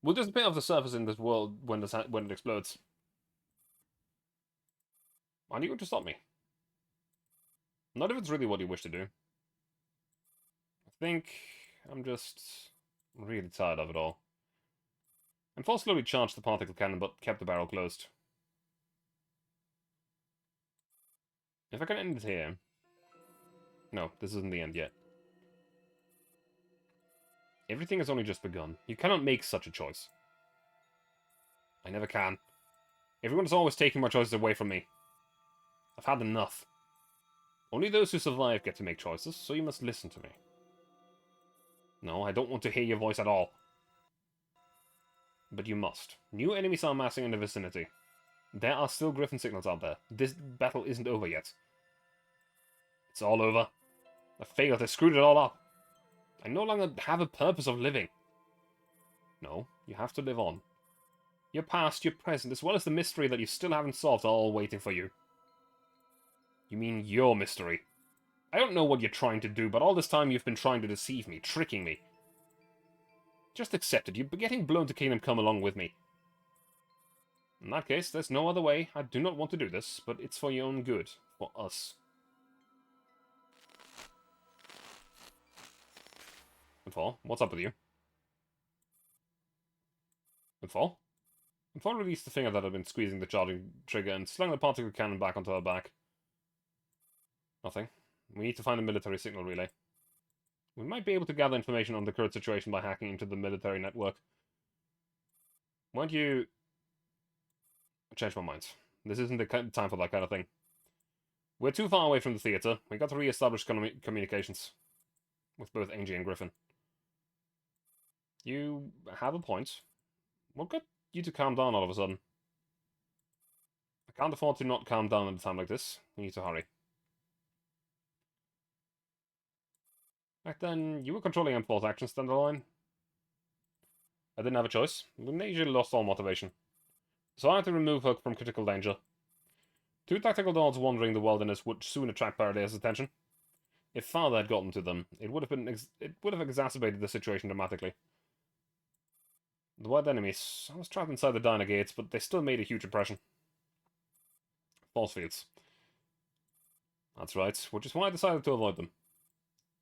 We'll disappear off the surface in this world when it explodes. Are you going to stop me? Not if it's really what you wish to do. I think I'm just really tired of it all. And Fall slowly charged the particle cannon, but kept the barrel closed. If I can end it here... No, this isn't the end yet. Everything has only just begun. You cannot make such a choice. I never can. Everyone's always taking my choices away from me. I've had enough. Only those who survive get to make choices, so you must listen to me. No, I don't want to hear your voice at all. But you must. New enemies are amassing in the vicinity. There are still Griffin signals out there. This battle isn't over yet. It's all over. I failed. I screwed it all up. I no longer have a purpose of living. No, you have to live on. Your past, your present, as well as the mystery that you still haven't solved are all waiting for you. You mean your mystery? I don't know what you're trying to do, but all this time you've been trying to deceive me, tricking me. Just accept it. You're getting blown to Kingdom Come along with me. In that case, there's no other way. I do not want to do this, but it's for your own good. For us. Infall, what's up with you? Infall? Infall released the finger that had been squeezing the charging trigger and slung the particle cannon back onto her back. Nothing. We need to find a military signal relay. We might be able to gather information on the current situation by hacking into the military network. Why don't you... change my mind. This isn't the time for that kind of thing. We're too far away from the theater. We got to re-establish communications. With both Angie and Griffin. You have a point. What got you to calm down all of a sudden? I can't afford to not calm down at a time like this. We need to hurry. Back then, you were controlling M4's actions, Thunderline. I didn't have a choice. We majorly lost all motivation. So I had to remove her from critical danger. Two tactical dogs wandering the wilderness would soon attract Paraday's attention. If Father had gotten to them, it would have exacerbated the situation dramatically. The wild enemies. I was trapped inside the diner gates, but they still made a huge impression. Force fields. That's right, which is why I decided to avoid them.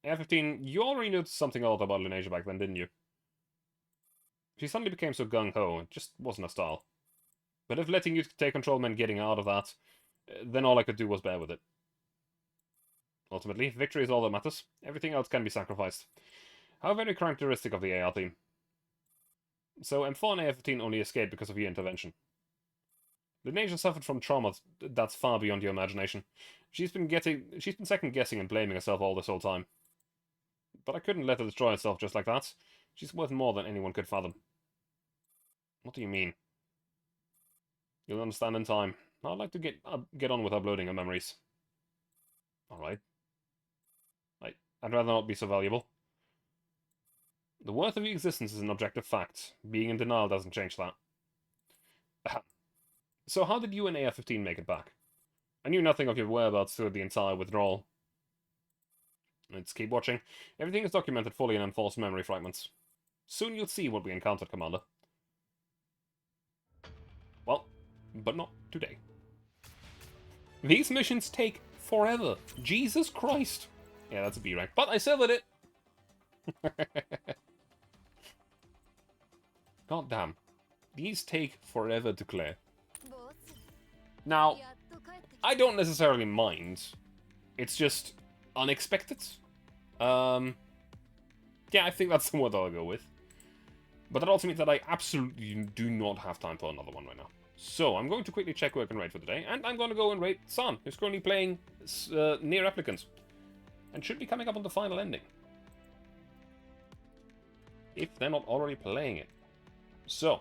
AR-15, you already noticed something odd about Lunasia back then, didn't you? She suddenly became so gung-ho, it just wasn't her style. But if letting you take control meant getting out of that, then all I could do was bear with it. Ultimately, victory is all that matters. Everything else can be sacrificed. How very characteristic of the AR team. So M4 and AR-15 only escaped because of your intervention. Lunasia suffered from trauma that's far beyond your imagination. She's been second-guessing and blaming herself all this whole time. But I couldn't let her destroy herself just like that. She's worth more than anyone could fathom. What do you mean? You'll understand in time. I'd like to get on with uploading her memories. Alright. I'd rather not be so valuable. The worth of your existence is an objective fact. Being in denial doesn't change that. So how did you and AR-15 make it back? I knew nothing of your whereabouts through the entire withdrawal. Let's keep watching. Everything is documented fully in enforced memory fragments. Soon you'll see what we encountered, Commander. Well, but not today. These missions take forever. Jesus Christ. Yeah, that's a B rank. But I silvered it! God damn. These take forever to clear. Now, I don't necessarily mind. It's just unexpected. Yeah, I think that's what I'll go with. But that also means that I absolutely do not have time for another one right now. So, I'm going to quickly check who I can raid for today, and I'm going to go and raid San, who's currently playing Nier Replicant, and should be coming up on the final ending. If they're not already playing it. So,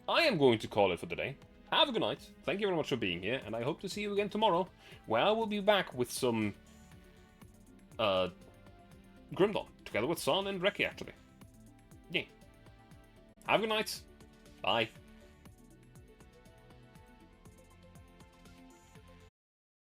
I am going to call it for today. Have a good night, thank you very much for being here, and I hope to see you again tomorrow, where I will be back with some Grim Dawn, together with San and Reki, actually. Yeah. Have a good night. Bye.